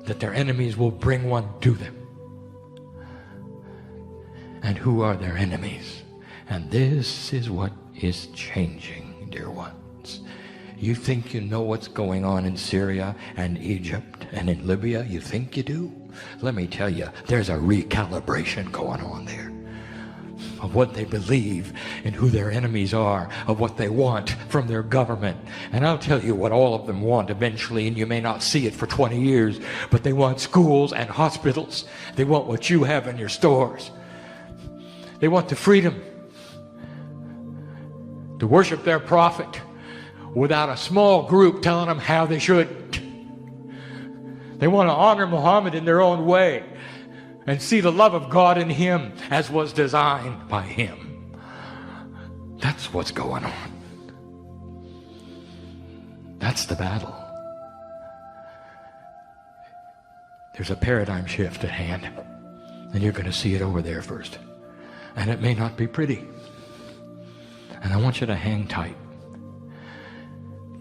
that their enemies will bring one to them. And who are their enemies? And this is what is changing, dear ones. You think you know what's going on in Syria and Egypt and in Libya? You think you do? Let me tell you, there's a recalibration going on there of what they believe and who their enemies are, of what they want from their government. And I'll tell you what all of them want eventually, and you may not see it for 20 years, but they want schools and hospitals. They want what you have in your stores. They want the freedom to worship their prophet without a small group telling them how they should. They want to honor Muhammad in their own way and see the love of God in him as was designed by him. That's what's going on. That's the battle. There's a paradigm shift at hand, and you're going to see it over there first. And it may not be pretty. And I want you to hang tight.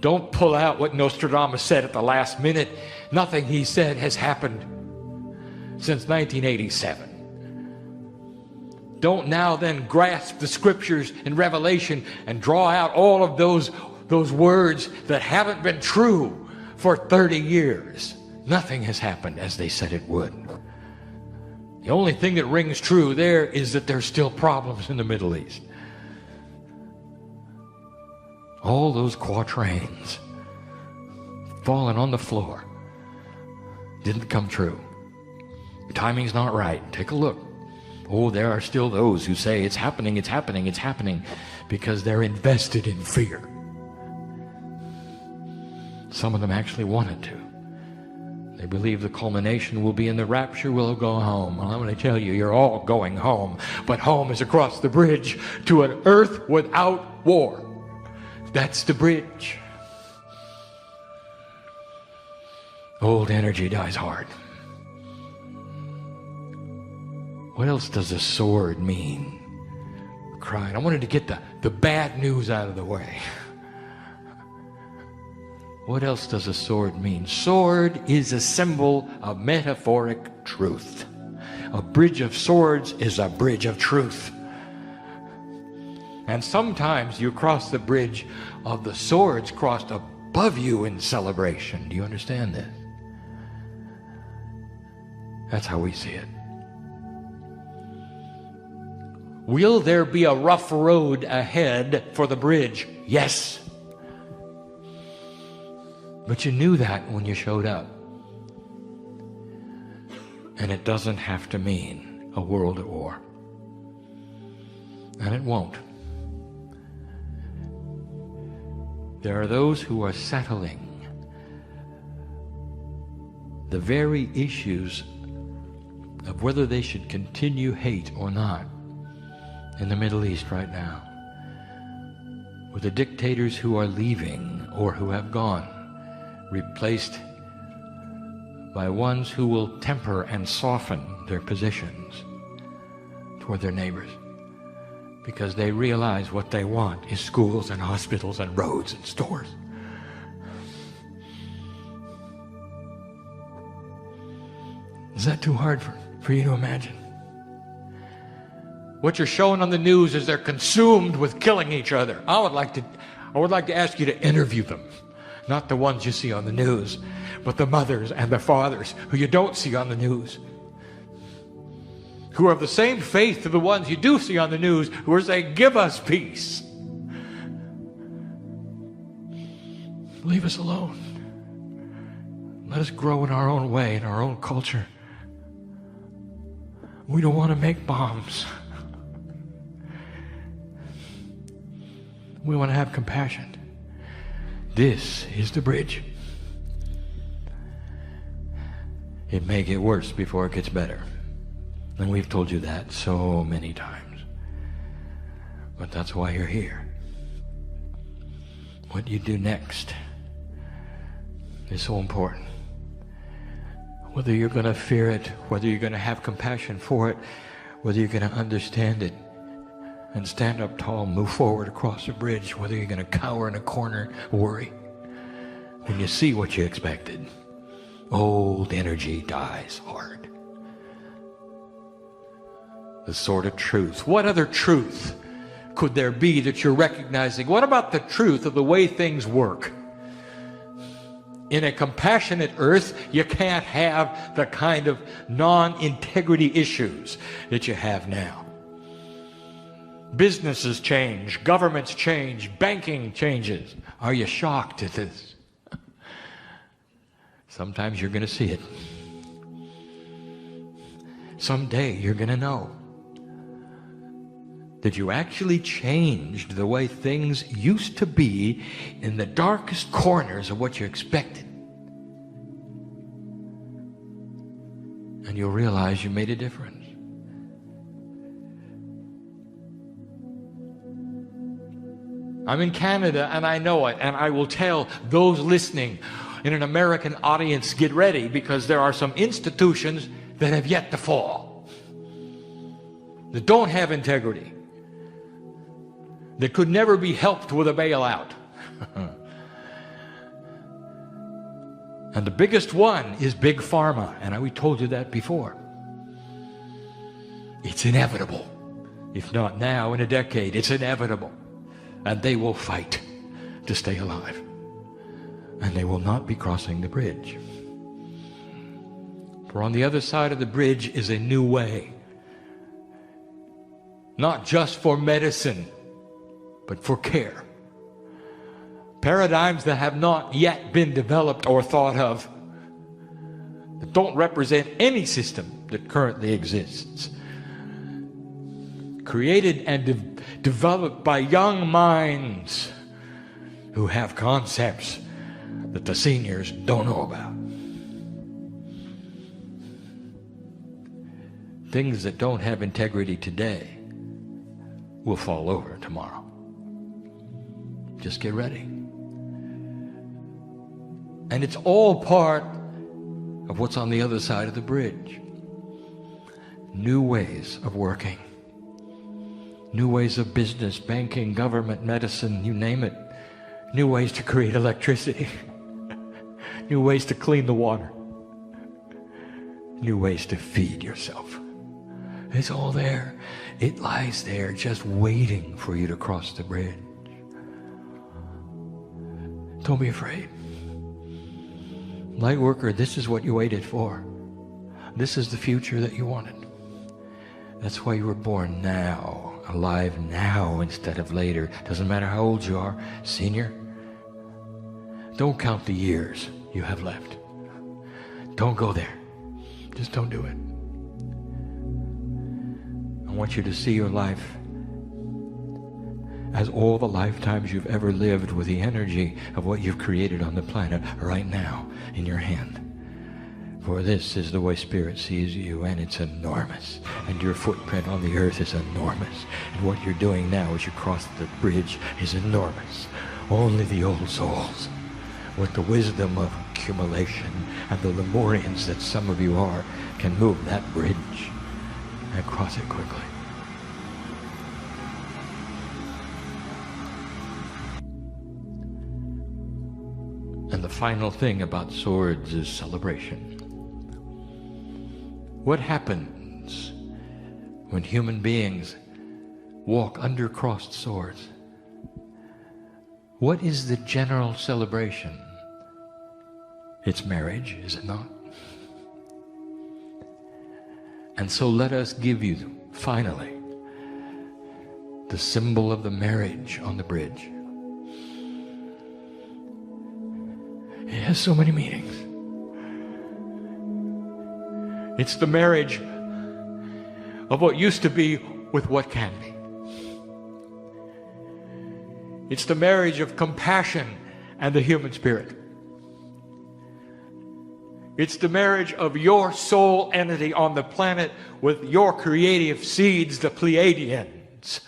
Don't pull out what Nostradamus said at the last minute. Nothing he said has happened since 1987. Don't now then grasp the scriptures in Revelation and draw out all of those words that haven't been true for 30 years. Nothing has happened as they said it would. The only thing that rings true there is that there's still problems in the Middle East. All those quatrains falling on the floor didn't come true. Timing's not right. Take a look. Oh, there are still those who say it's happening, it's happening, it's happening, because they're invested in fear. Some of them actually want it to. They believe the culmination will be in the rapture, we'll go home. Well, I'm going to tell you, you're all going home. But home is across the bridge to an earth without war. That's the bridge. Old energy dies hard. What else does a sword mean? Kryon. I wanted to get the bad news out of the way. What else does a sword mean? Sword is a symbol of metaphoric truth. A bridge of swords is a bridge of truth. And sometimes you cross the bridge of the swords crossed above you in celebration. Do you understand this? That's how we see it. Will there be a rough road ahead for the bridge? Yes. But you knew that when you showed up. And it doesn't have to mean a world at war. And it won't. There are those who are settling the very issues of whether they should continue hate or not in the Middle East right now, with the dictators who are leaving or who have gone, replaced by ones who will temper and soften their positions toward their neighbors, because they realize what they want is schools and hospitals and roads and stores. Is that too hard for you to imagine? What you're showing on the news is they're consumed with killing each other. I would like to ask you to interview them. Not the ones you see on the news, but the mothers and the fathers who you don't see on the news. who are of the same faith to the ones you do see on the news, who are saying, give us peace. Leave us alone. Let us grow in our own way, in our own culture. We don't want to make bombs. We want to have compassion. This is the bridge. It may get worse before it gets better. And we've told you that so many times. But that's why you're here. What you do next is so important. Whether you're going to fear it, whether you're going to have compassion for it, whether you're going to understand it and stand up tall, move forward across the bridge, whether you're going to cower in a corner, worry. When you see what you expected, old energy dies hard. The sort of truth. What other truth could there be that you're recognizing? What about the truth of the way things work? In a compassionate earth, you can't have the kind of non-integrity issues that you have now. Businesses change, governments change, banking changes. Are you shocked at this? Sometimes you're going to see it. Someday you're going to know that you actually changed the way things used to be in the darkest corners of what you expected. And you'll realize you made a difference. I'm in Canada and I know it, and I will tell those listening in an American audience, get ready, because there are some institutions that have yet to fall, that don't have integrity, that could never be helped with a bailout. And the biggest one is Big Pharma, and we told you that before. It's inevitable. If not now, in a decade, it's inevitable. And they will fight to stay alive. And they will not be crossing the bridge. For on the other side of the bridge is a new way. Not just for medicine, but for care. Paradigms that have not yet been developed or thought of, that don't represent any system that currently exists. Created and developed by young minds who have concepts that the seniors don't know about. Things that don't have integrity today will fall over tomorrow. Just get ready. And it's all part of what's on the other side of the bridge. New ways of working. New ways of business, banking, government, medicine, you name it. New ways to create electricity. New ways to clean the water. New ways to feed yourself. It's all there. It lies there just waiting for you to cross the bridge. Don't be afraid. Light worker, this is what you waited for. This is the future that you wanted. That's why you were born now, alive now instead of later. Doesn't matter how old you are, senior. Don't count the years you have left. Don't go there. Just don't do it. I want you to see your life as all the lifetimes you've ever lived, with the energy of what you've created on the planet right now in your hand. For this is the way Spirit sees you, and it's enormous. And your footprint on the earth is enormous. And what you're doing now as you cross the bridge is enormous. Only the old souls, with the wisdom of accumulation and the Lemurians that some of you are, can move that bridge and cross it quickly. And the final thing about swords is celebration. What happens when human beings walk under crossed swords? What is the general celebration? It's marriage, is it not? And so let us give you, finally, the symbol of the marriage on the bridge. It has so many meanings. It's the marriage of what used to be with what can be. It's the marriage of compassion and the human spirit. It's the marriage of your soul entity on the planet with your creative seeds, the Pleiadians.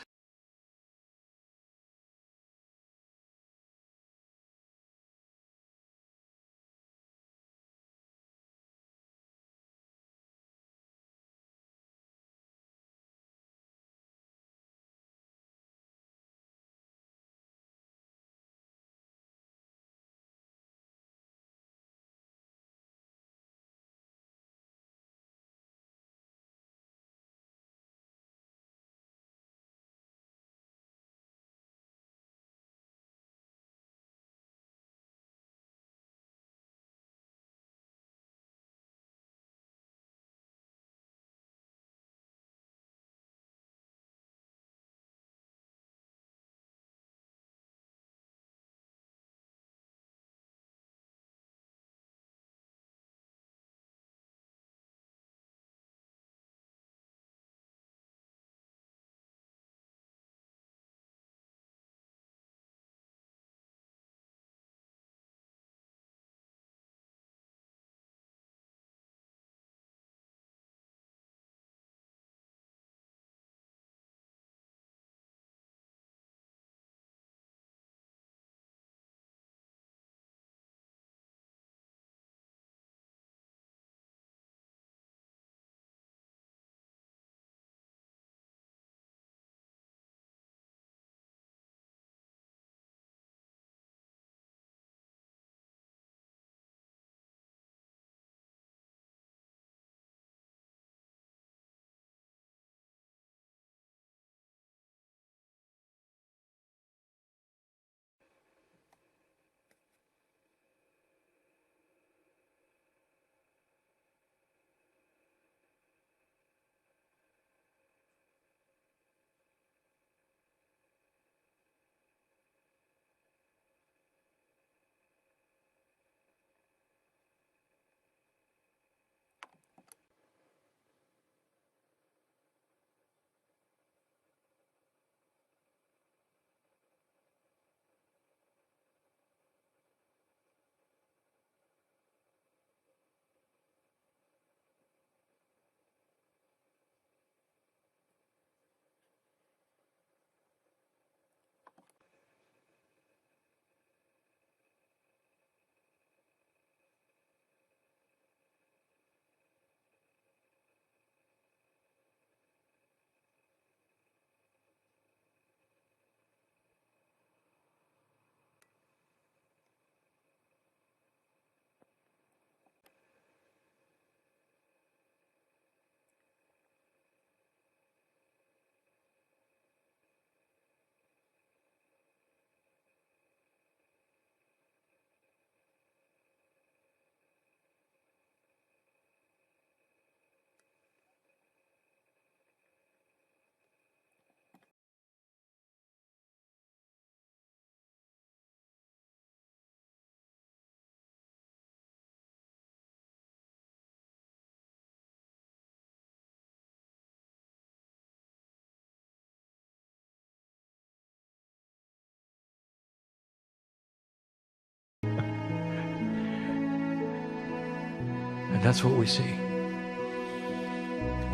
And that's what we see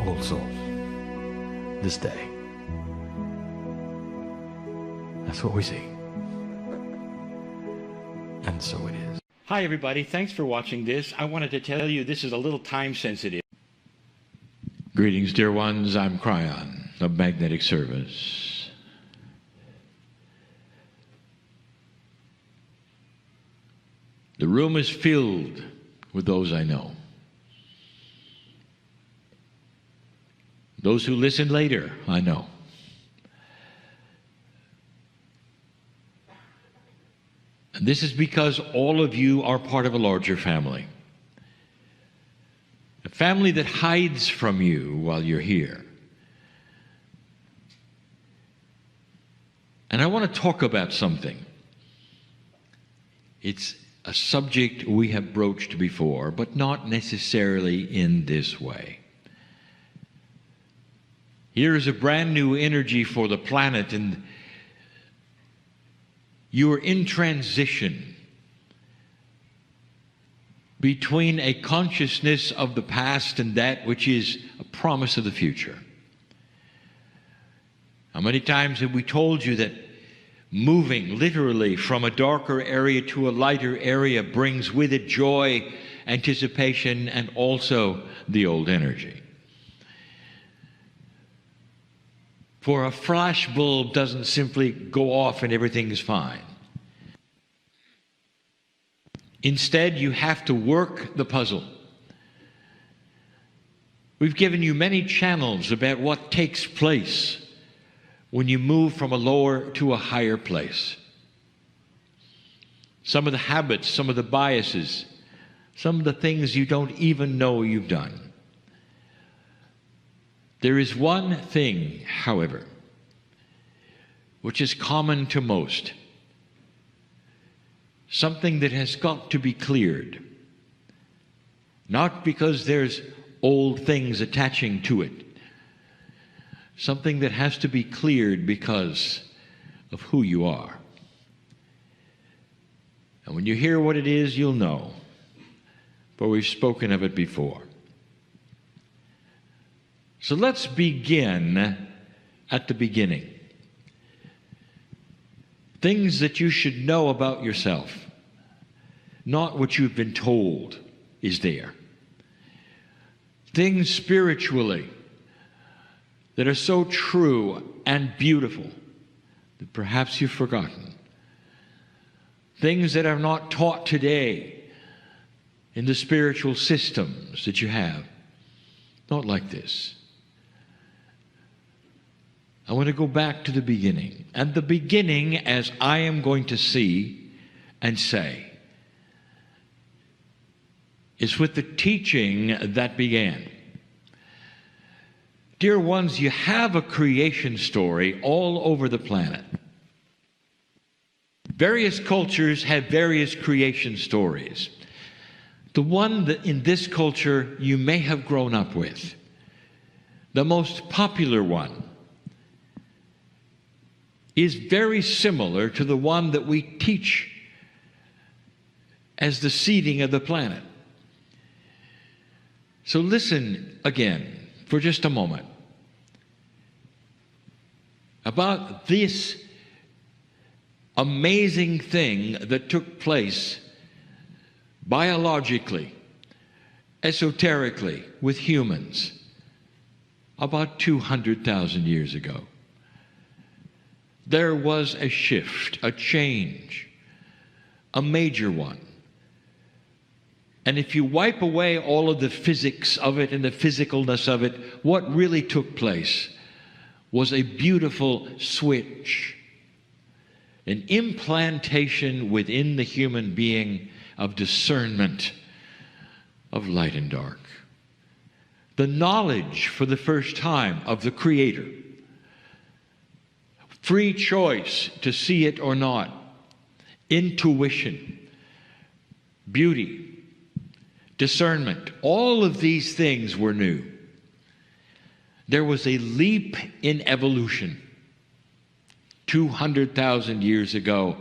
also this day. That's what we see. And so it is. Hi everybody, thanks for watching this. I wanted to tell you this is a little time sensitive. Greetings dear ones, I'm Kryon of Magnetic Service. The room is filled with those I know. Those who listen later, I know. And this is because all of you are part of a larger family. a family that hides from you while you're here. And I want to talk about something. It's a subject we have broached before, but not necessarily in this way. Here is a brand new energy for the planet, and you are in transition between a consciousness of the past and that which is a promise of the future. How many times have we told you that moving literally from a darker area to a lighter area brings with it joy, anticipation, and also the old energy? For a flash bulb doesn't simply go off and everything is fine. Instead, you have to work the puzzle. We've given you many channels about what takes place when you move from a lower to a higher place. Some of the habits, some of the biases, some of the things you don't even know you've done. There is one thing, however, which is common to most. Something that has got to be cleared. Not because there's old things attaching to it. Something that has to be cleared because of who you are. And when you hear what it is, you'll know. For we've spoken of it before. So let's begin at the beginning. Things that you should know about yourself, not what you've been told is there. Things spiritually that are so true and beautiful that perhaps you've forgotten. Things that are not taught today in the spiritual systems that you have. Not like this. I want to go back to the beginning. And the beginning, as I am going to see and say, is with the teaching that began. Dear ones, you have a creation story all over the planet. Various cultures have various creation stories. The one that in this culture you may have grown up with, the most popular one, is very similar to the one that we teach as the seeding of the planet. So listen again for just a moment about this amazing thing that took place biologically, esoterically, with humans about 200,000 years ago. There was a shift, a change, a major one. And if you wipe away all of the physics of it and the physicalness of it, what really took place was a beautiful switch, an implantation within the human being of discernment of light and dark. The knowledge for the first time of the Creator. Free choice to see it or not. Intuition. Beauty. Discernment. All of these things were new. There was a leap in evolution 200,000 years ago,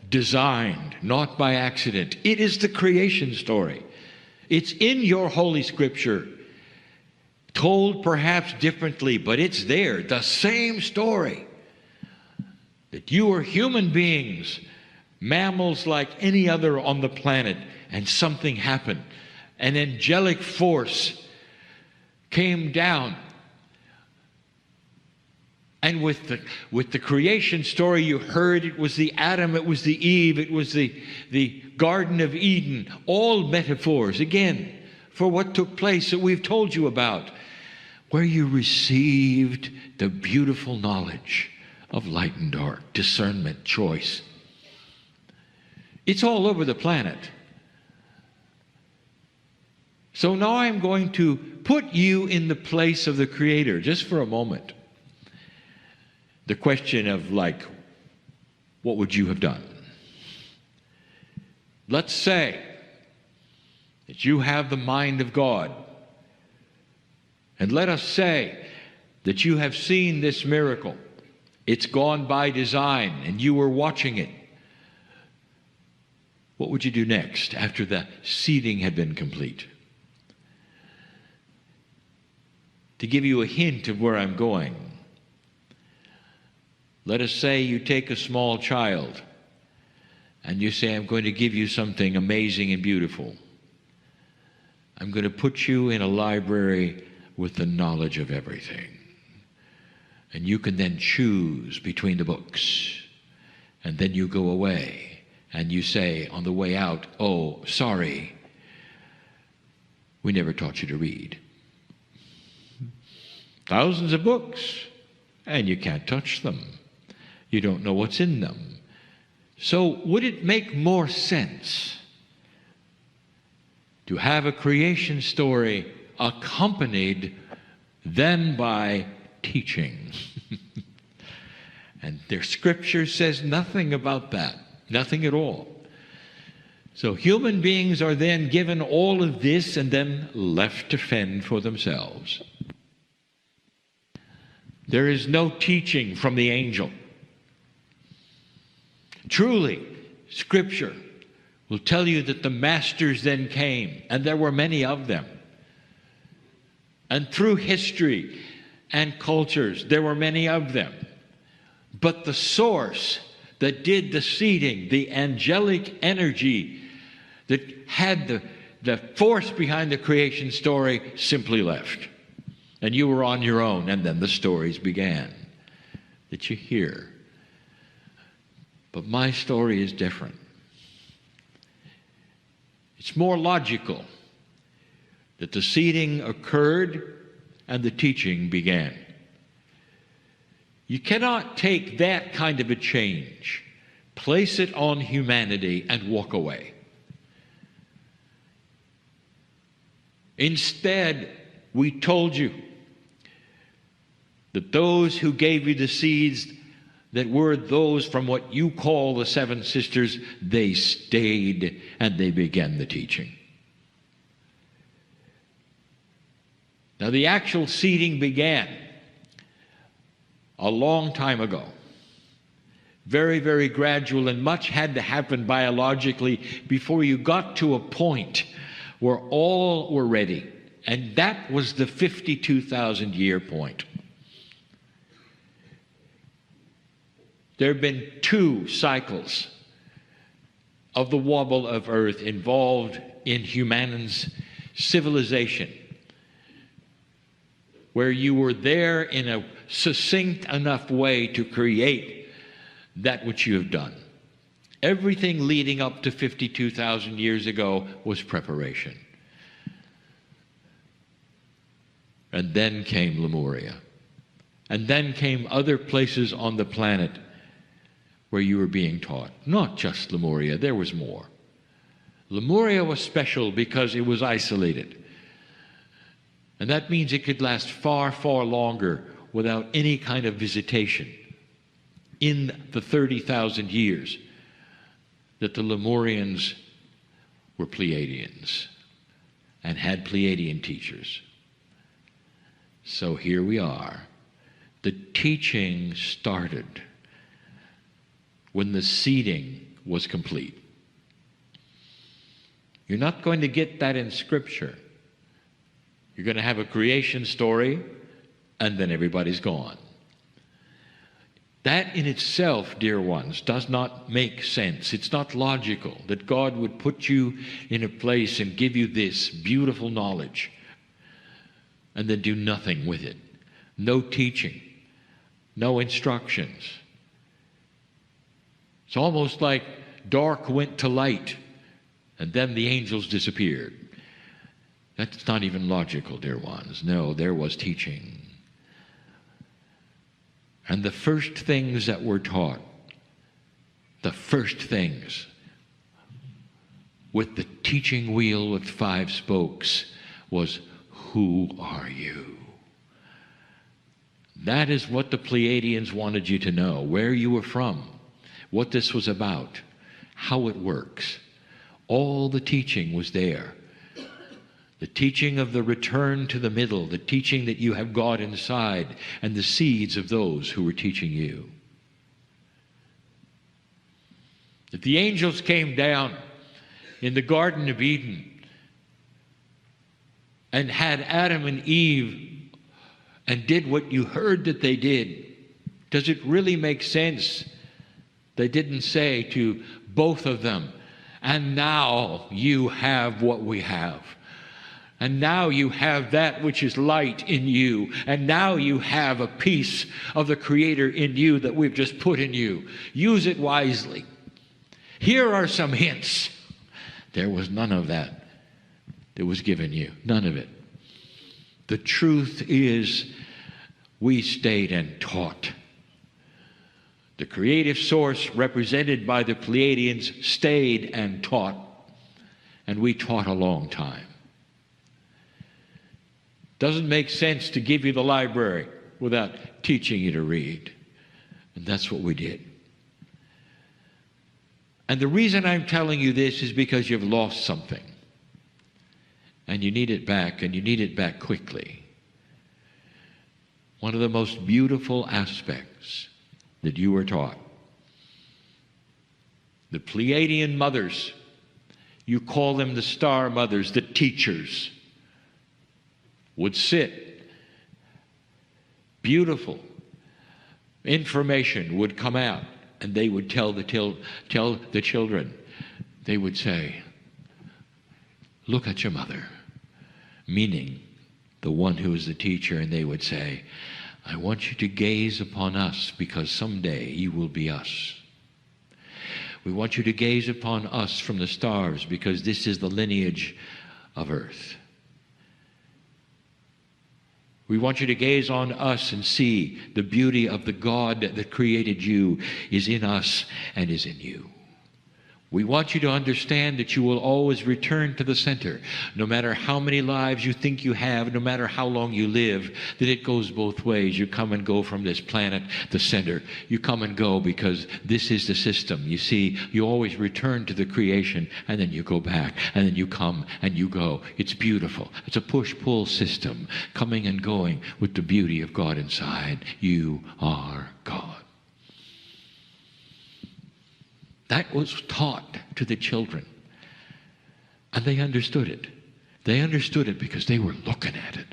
designed not by accident. It is the creation story. It's in your Holy Scripture, told perhaps differently, but it's there, the same story. That you are human beings, mammals like any other on the planet, and something happened. An angelic force came down. And with the creation story you heard, it was the Adam, it was the Eve, it was the Garden of Eden, all metaphors, again, for what took place that we've told you about, where you received the beautiful knowledge of light and dark, discernment, choice. It's all over the planet. So now I'm going to put you in the place of the Creator, just for a moment. The question of, like, what would you have done? Let's say that you have the mind of God. And let us say that you have seen this miracle. It's gone by design, and you were watching it. What would you do next after the seeding had been complete? To give you a hint of where I'm going, let us say you take a small child and you say, I'm going to give you something amazing and beautiful. I'm going to put you in a library with the knowledge of everything. And you can then choose between the books. And then you go away and you say on the way out, oh, sorry, we never taught you to read. Thousands of books, and you can't touch them. You don't know what's in them. So would it make more sense to have a creation story accompanied then by teaching? And their scripture says nothing about that, nothing at all. So human beings are then given all of this and then left to fend for themselves. There is no teaching from the angel. Truly, Scripture will tell you that the masters then came, and there were many of them. And through history and cultures, there were many of them. But the source that did the seeding, the angelic energy that had the force behind the creation story, simply left. And you were on your own, and then the stories began that you hear. But my story is different. It's more logical that the seeding occurred and the teaching began. You cannot take that kind of a change, place it on humanity, and walk away. Instead, we told you that those who gave you the seeds that were those from what you call the seven sisters, they stayed and they began the teaching. Now, the actual seeding began a long time ago. Very, very gradual, and much had to happen biologically before you got to a point where all were ready. And that was the 52,000-year point. There have been 2 cycles of the wobble of earth involved in human's civilization, where you were there in a succinct enough way to create that which you have done. Everything leading up to 52,000 years ago was preparation. And then came Lemuria. And then came other places on the planet where you were being taught. Not just Lemuria, there was more. Lemuria was special because it was isolated. And that means it could last far, far longer without any kind of visitation in the 30,000 years that the Lemurians were Pleiadians and had Pleiadian teachers. So here we are. The teaching started when the seeding was complete. You're not going to get that in Scripture. You're going to have a creation story, and then everybody's gone. That in itself, dear ones, does not make sense. It's not logical that God would put you in a place and give you this beautiful knowledge and then do nothing with it. No teaching, no instructions. It's almost like dark went to light, and then the angels disappeared. That's not even logical, dear ones. No, there was teaching. And the first things that were taught, the first things with the teaching wheel with 5 spokes, was, who are you? That is what the Pleiadians wanted you to know, where you were from, what this was about, how it works. All the teaching was there. The teaching of the return to the middle, the teaching that you have God inside, and the seeds of those who were teaching you. That the angels came down in the Garden of Eden and had Adam and Eve and did what you heard that they did. Does it really make sense? They didn't say to both of them, and now you have what we have. And now you have that which is light in you. And now you have a piece of the Creator in you that we've just put in you. Use it wisely. Here are some hints. There was none of that that was given you. None of it. The truth is, we stayed and taught. The creative source represented by the Pleiadians stayed and taught. And we taught a long time. Doesn't make sense to give you the library without teaching you to read. And that's what we did. And the reason I'm telling you this is because you've lost something. And you need it back, and you need it back quickly. One of the most beautiful aspects that you were taught. The Pleiadian mothers, you call them the star mothers, the teachers, would sit. Beautiful information would come out, and they would tell the children. They would say, look at your mother, meaning the one who is the teacher, and they would say, I want you to gaze upon us because someday you will be us. We want you to gaze upon us from the stars because this is the lineage of earth. We want you to gaze on us and see the beauty of the God that created you is in us and is in you. We want you to understand that you will always return to the center. No matter how many lives you think you have, no matter how long you live, that it goes both ways. You come and go from this planet, the center. You come and go because this is the system. You see, you always return to the creation, and then you go back, and then you come and you go. It's beautiful. It's a push-pull system, coming and going with the beauty of God inside. You are God. That was taught to the children. And they understood it. They understood it because they were looking at it.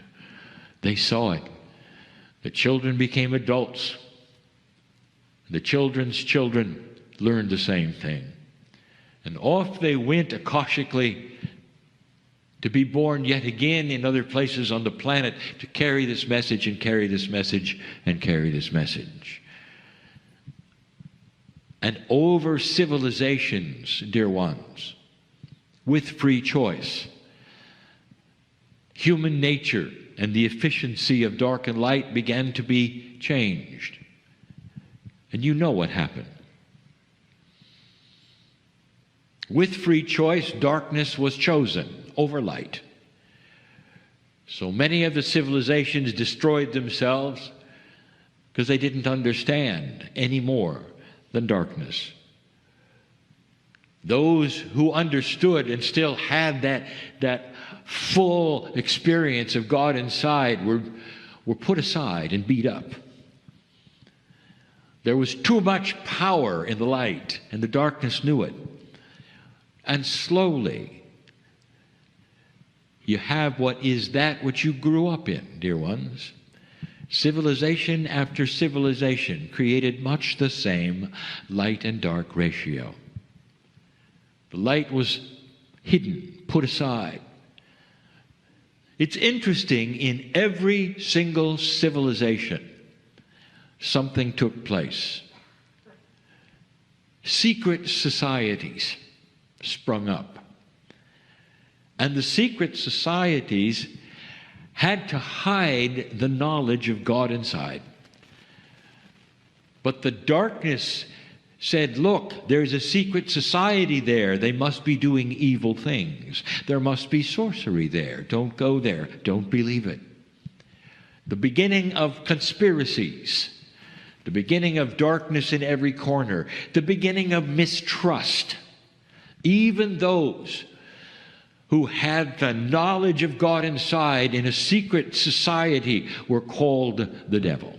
They saw it. The children became adults. The children's children learned the same thing. And off they went akashically to be born yet again in other places on the planet to carry this message and carry this message and carry this message. And over civilizations, dear ones, with free choice, human nature and the efficiency of dark and light began to be changed. And you know what happened. With free choice, darkness was chosen over light. So many of the civilizations destroyed themselves because they didn't understand any more than darkness. Those who understood and still had that full experience of God inside were put aside and beat up. There was too much power in the light, and the darkness knew it. And slowly, you have what is that which you grew up in, dear ones. Civilization after civilization created much the same light and dark ratio. The light was hidden, put aside. It's interesting, in every single civilization, something took place. Secret societies sprung up. And the secret societies had to hide the knowledge of God inside. But the darkness said, look, there's a secret society there. They must be doing evil things. There must be sorcery there. Don't go there. Don't believe it. The beginning of conspiracies, the beginning of darkness in every corner, the beginning of mistrust. Even those who had the knowledge of God inside in a secret society were called the devil.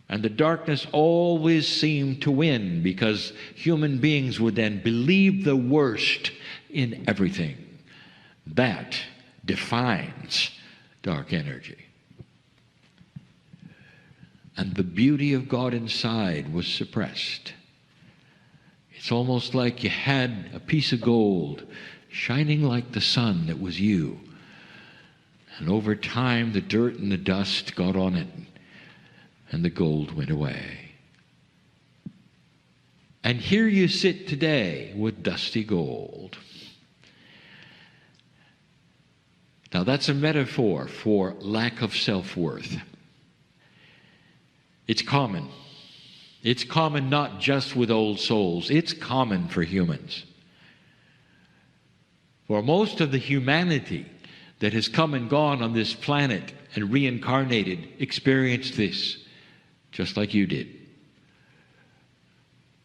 And the darkness always seemed to win because human beings would then believe the worst in everything. That defines dark energy. And the beauty of God inside was suppressed. It's almost like you had a piece of gold shining like the sun that was you. And over time, the dirt and the dust got on it, and the gold went away. And here you sit today with dusty gold. Now that's a metaphor for lack of self-worth. It's common. It's common not just with old souls. It's common for humans. For most of the humanity that has come and gone on this planet and reincarnated experienced this, just like you did.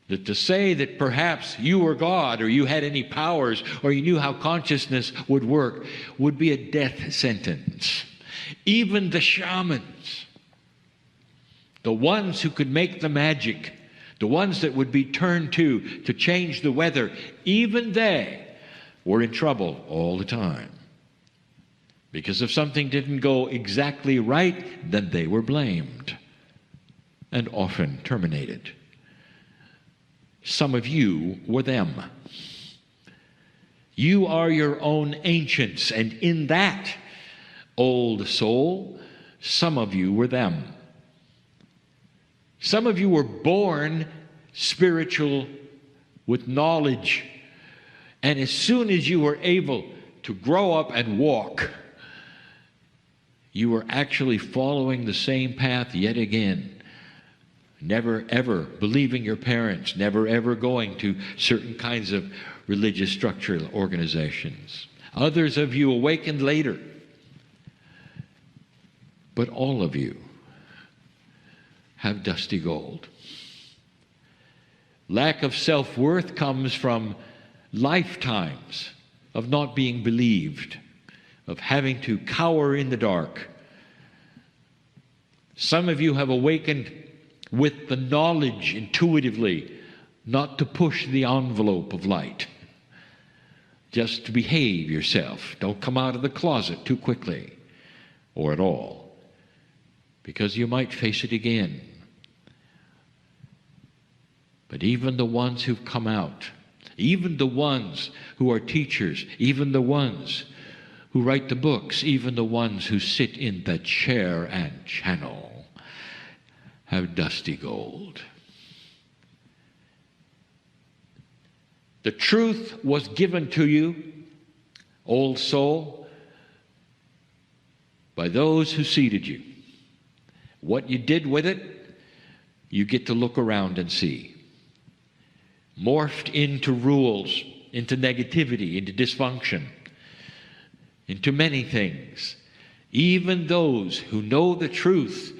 That to say that perhaps you were God or you had any powers or you knew how consciousness would work would be a death sentence. Even the shamans, the ones who could make the magic, the ones that would be turned to change the weather, even they were in trouble all the time. Because if something didn't go exactly right, then they were blamed and often terminated. Some of you were them. You are your own ancients, and in that old soul, some of you were them. Some of you were born spiritual with knowledge, and as soon as you were able to grow up and walk, you were actually following the same path yet again. Never ever believing your parents, never ever going to certain kinds of religious structural organizations. Others of you awakened later. But all of you have dusty gold. Lack of self-worth comes from lifetimes of not being believed, of having to cower in the dark. Some of you have awakened with the knowledge intuitively not to push the envelope of light, just to behave yourself. Don't come out of the closet too quickly or at all, because you might face it again. But even the ones who've come out, even the ones who are teachers, even the ones who write the books, even the ones who sit in the chair and channel, have dusty gold. The truth was given to you, old soul, by those who seeded you. What you did with it, you get to look around and see. Morphed into rules, into negativity, into dysfunction, into many things. Even those who know the truth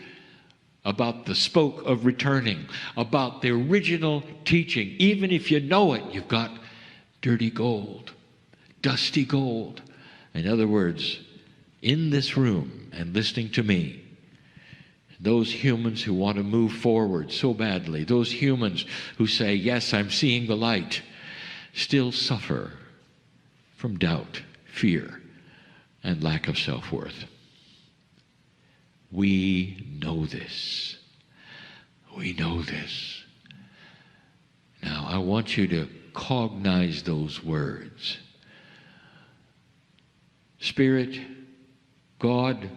about the spoke of returning, about the original teaching, even if you know it, you've got dirty gold, dusty gold. In other words, in this room and listening to me, those humans who want to move forward so badly, those humans who say, yes, I'm seeing the light, still suffer from doubt, fear, and lack of self-worth. We know this. We know this. Now, I want you to cognize those words. Spirit, God,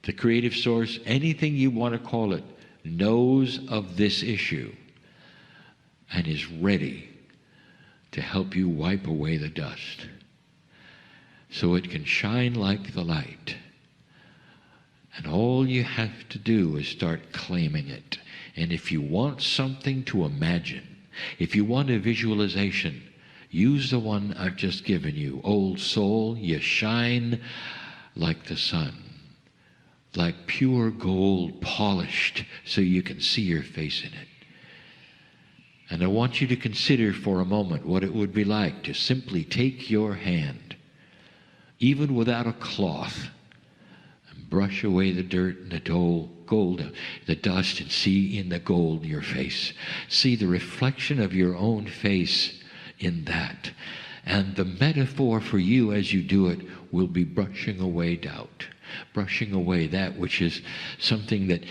the creative source, anything you want to call it, knows of this issue and is ready to help you wipe away the dust so it can shine like the light. And all you have to do is start claiming it. And if you want something to imagine, if you want a visualization, use the one I've just given you. Old soul, you shine like the sun, like pure gold polished so you can see your face in it. And I want you to consider for a moment what it would be like to simply take your hand, even without a cloth, and brush away the dirt and the gold, the dust, and see in the gold your face. See the reflection of your own face in that. And the metaphor for you as you do it will be brushing away doubt, brushing away that which is something that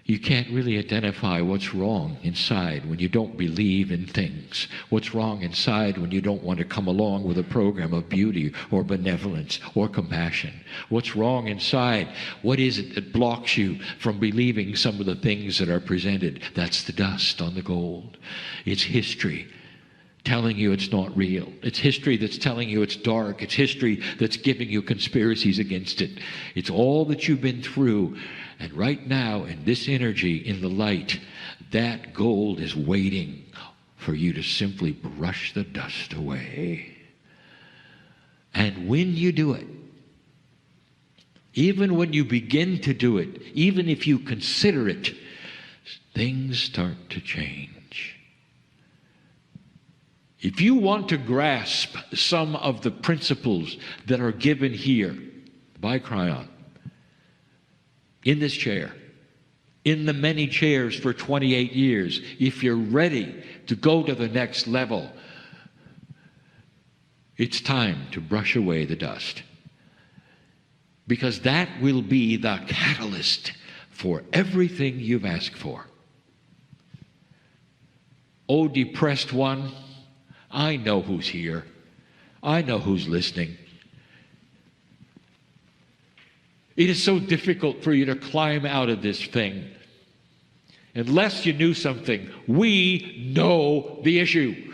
you can't really identify what's wrong inside when you don't believe in things. What's wrong inside when you don't want to come along with a program of beauty or benevolence or compassion. What's wrong inside? What is it that blocks you from believing some of the things that are presented? That's the dust on the gold. It's history telling you it's not real. It's history that's telling you it's dark. It's history that's giving you conspiracies against it. It's all that you've been through. And right now, in this energy, in the light, that gold is waiting for you to simply brush the dust away. And when you do it, even when you begin to do it, even if you consider it, things start to change. If you want to grasp some of the principles that are given here by Kryon, in this chair, in the many chairs for 28 years, if you're ready to go to the next level, it's time to brush away the dust. Because that will be the catalyst for everything you've asked for. Oh, depressed one, I know who's here. I know who's listening. It is so difficult for you to climb out of this thing. Unless you knew something, we know the issue.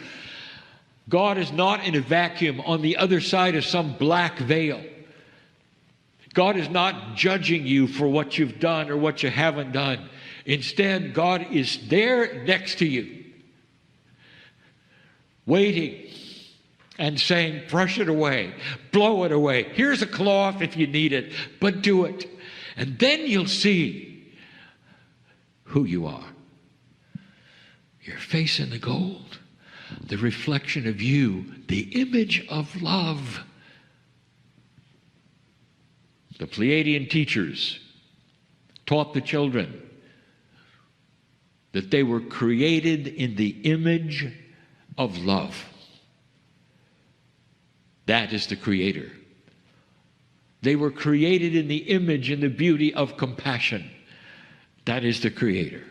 God is not in a vacuum on the other side of some black veil. God is not judging you for what you've done or what you haven't done. Instead, God is there next to you, waiting and saying, brush it away, blow it away. Here's a cloth if you need it, but do it. And then you'll see who you are. Your face in the gold, the reflection of you, the image of love. The Pleiadian teachers taught the children that they were created in the image of love. That is the Creator. They were created in the image and the beauty of compassion. That is the Creator.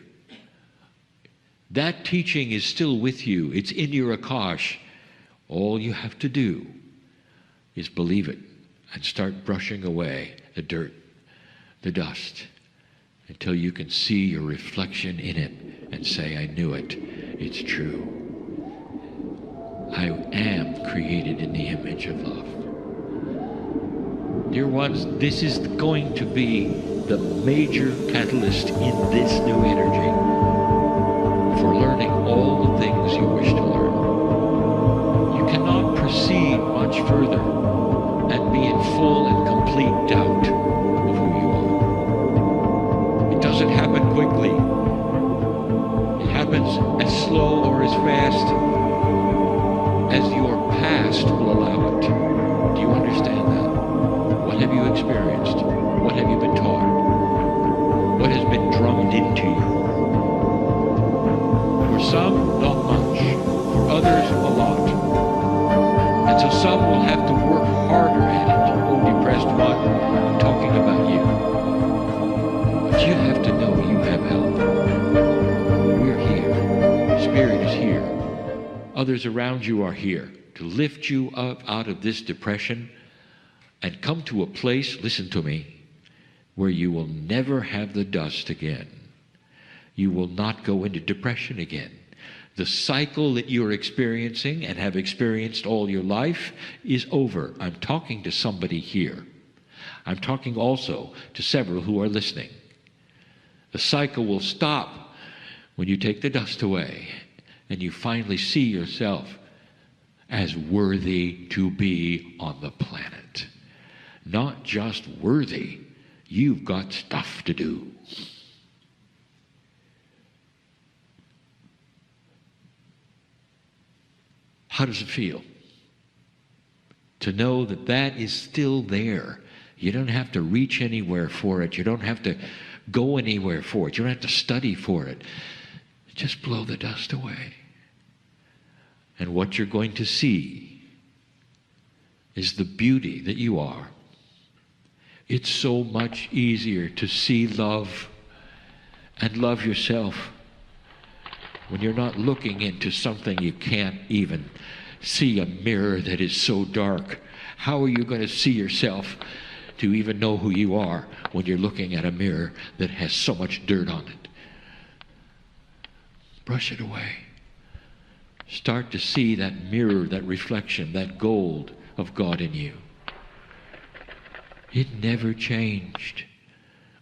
That teaching is still with you. It's in your Akash. All you have to do is believe it and start brushing away the dirt, the dust, until you can see your reflection in it and say, I knew it. It's true. I am created in the image of love. Dear ones, this is going to be the major catalyst in this new energy for learning all the things you wish to learn. You cannot proceed much further and be in full and complete doubt of who you are. It doesn't happen quickly. It happens as slow or as fast as your past will allow it. Do you understand that? What have you experienced? What have you been taught? What has been drummed into you? For some, not much. For others, a lot. And so some will have to work harder at it. Oh, depressed one, I'm talking about you. But you have to know you have help. We're here. Spirit is here. Others around you are here to lift you up out of this depression and come to a place, listen to me, where you will never have the dust again. You will not go into depression again. The cycle that you're experiencing and have experienced all your life is over. I'm talking to somebody here. I'm talking also to several who are listening. The cycle will stop when you take the dust away and you finally see yourself as worthy to be on the planet. Not just worthy, you've got stuff to do. How does it feel to know that that is still there? You don't have to reach anywhere for it. You don't have to go anywhere for it. You don't have to study for it. Just blow the dust away. And what you're going to see is the beauty that you are. It's so much easier to see love and love yourself when you're not looking into something you can't even see, a mirror that is so dark. How are you going to see yourself to even know who you are when you're looking at a mirror that has so much dirt on it? Brush it away. Start to see that mirror, that reflection, that gold of God in you. It never changed.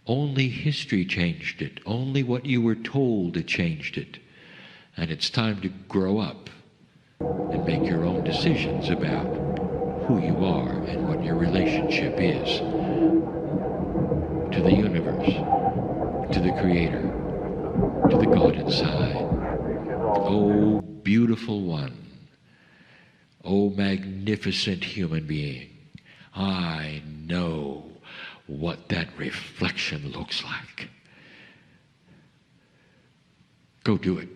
Only history changed it. Only what you were told it changed it. And it's time to grow up and make your own decisions about who you are and what your relationship is to the universe, to the Creator, to the God inside. Oh, beautiful one. Oh, magnificent human being. I know what that reflection looks like. Go do it.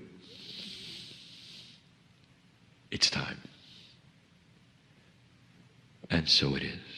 It's time. And so it is.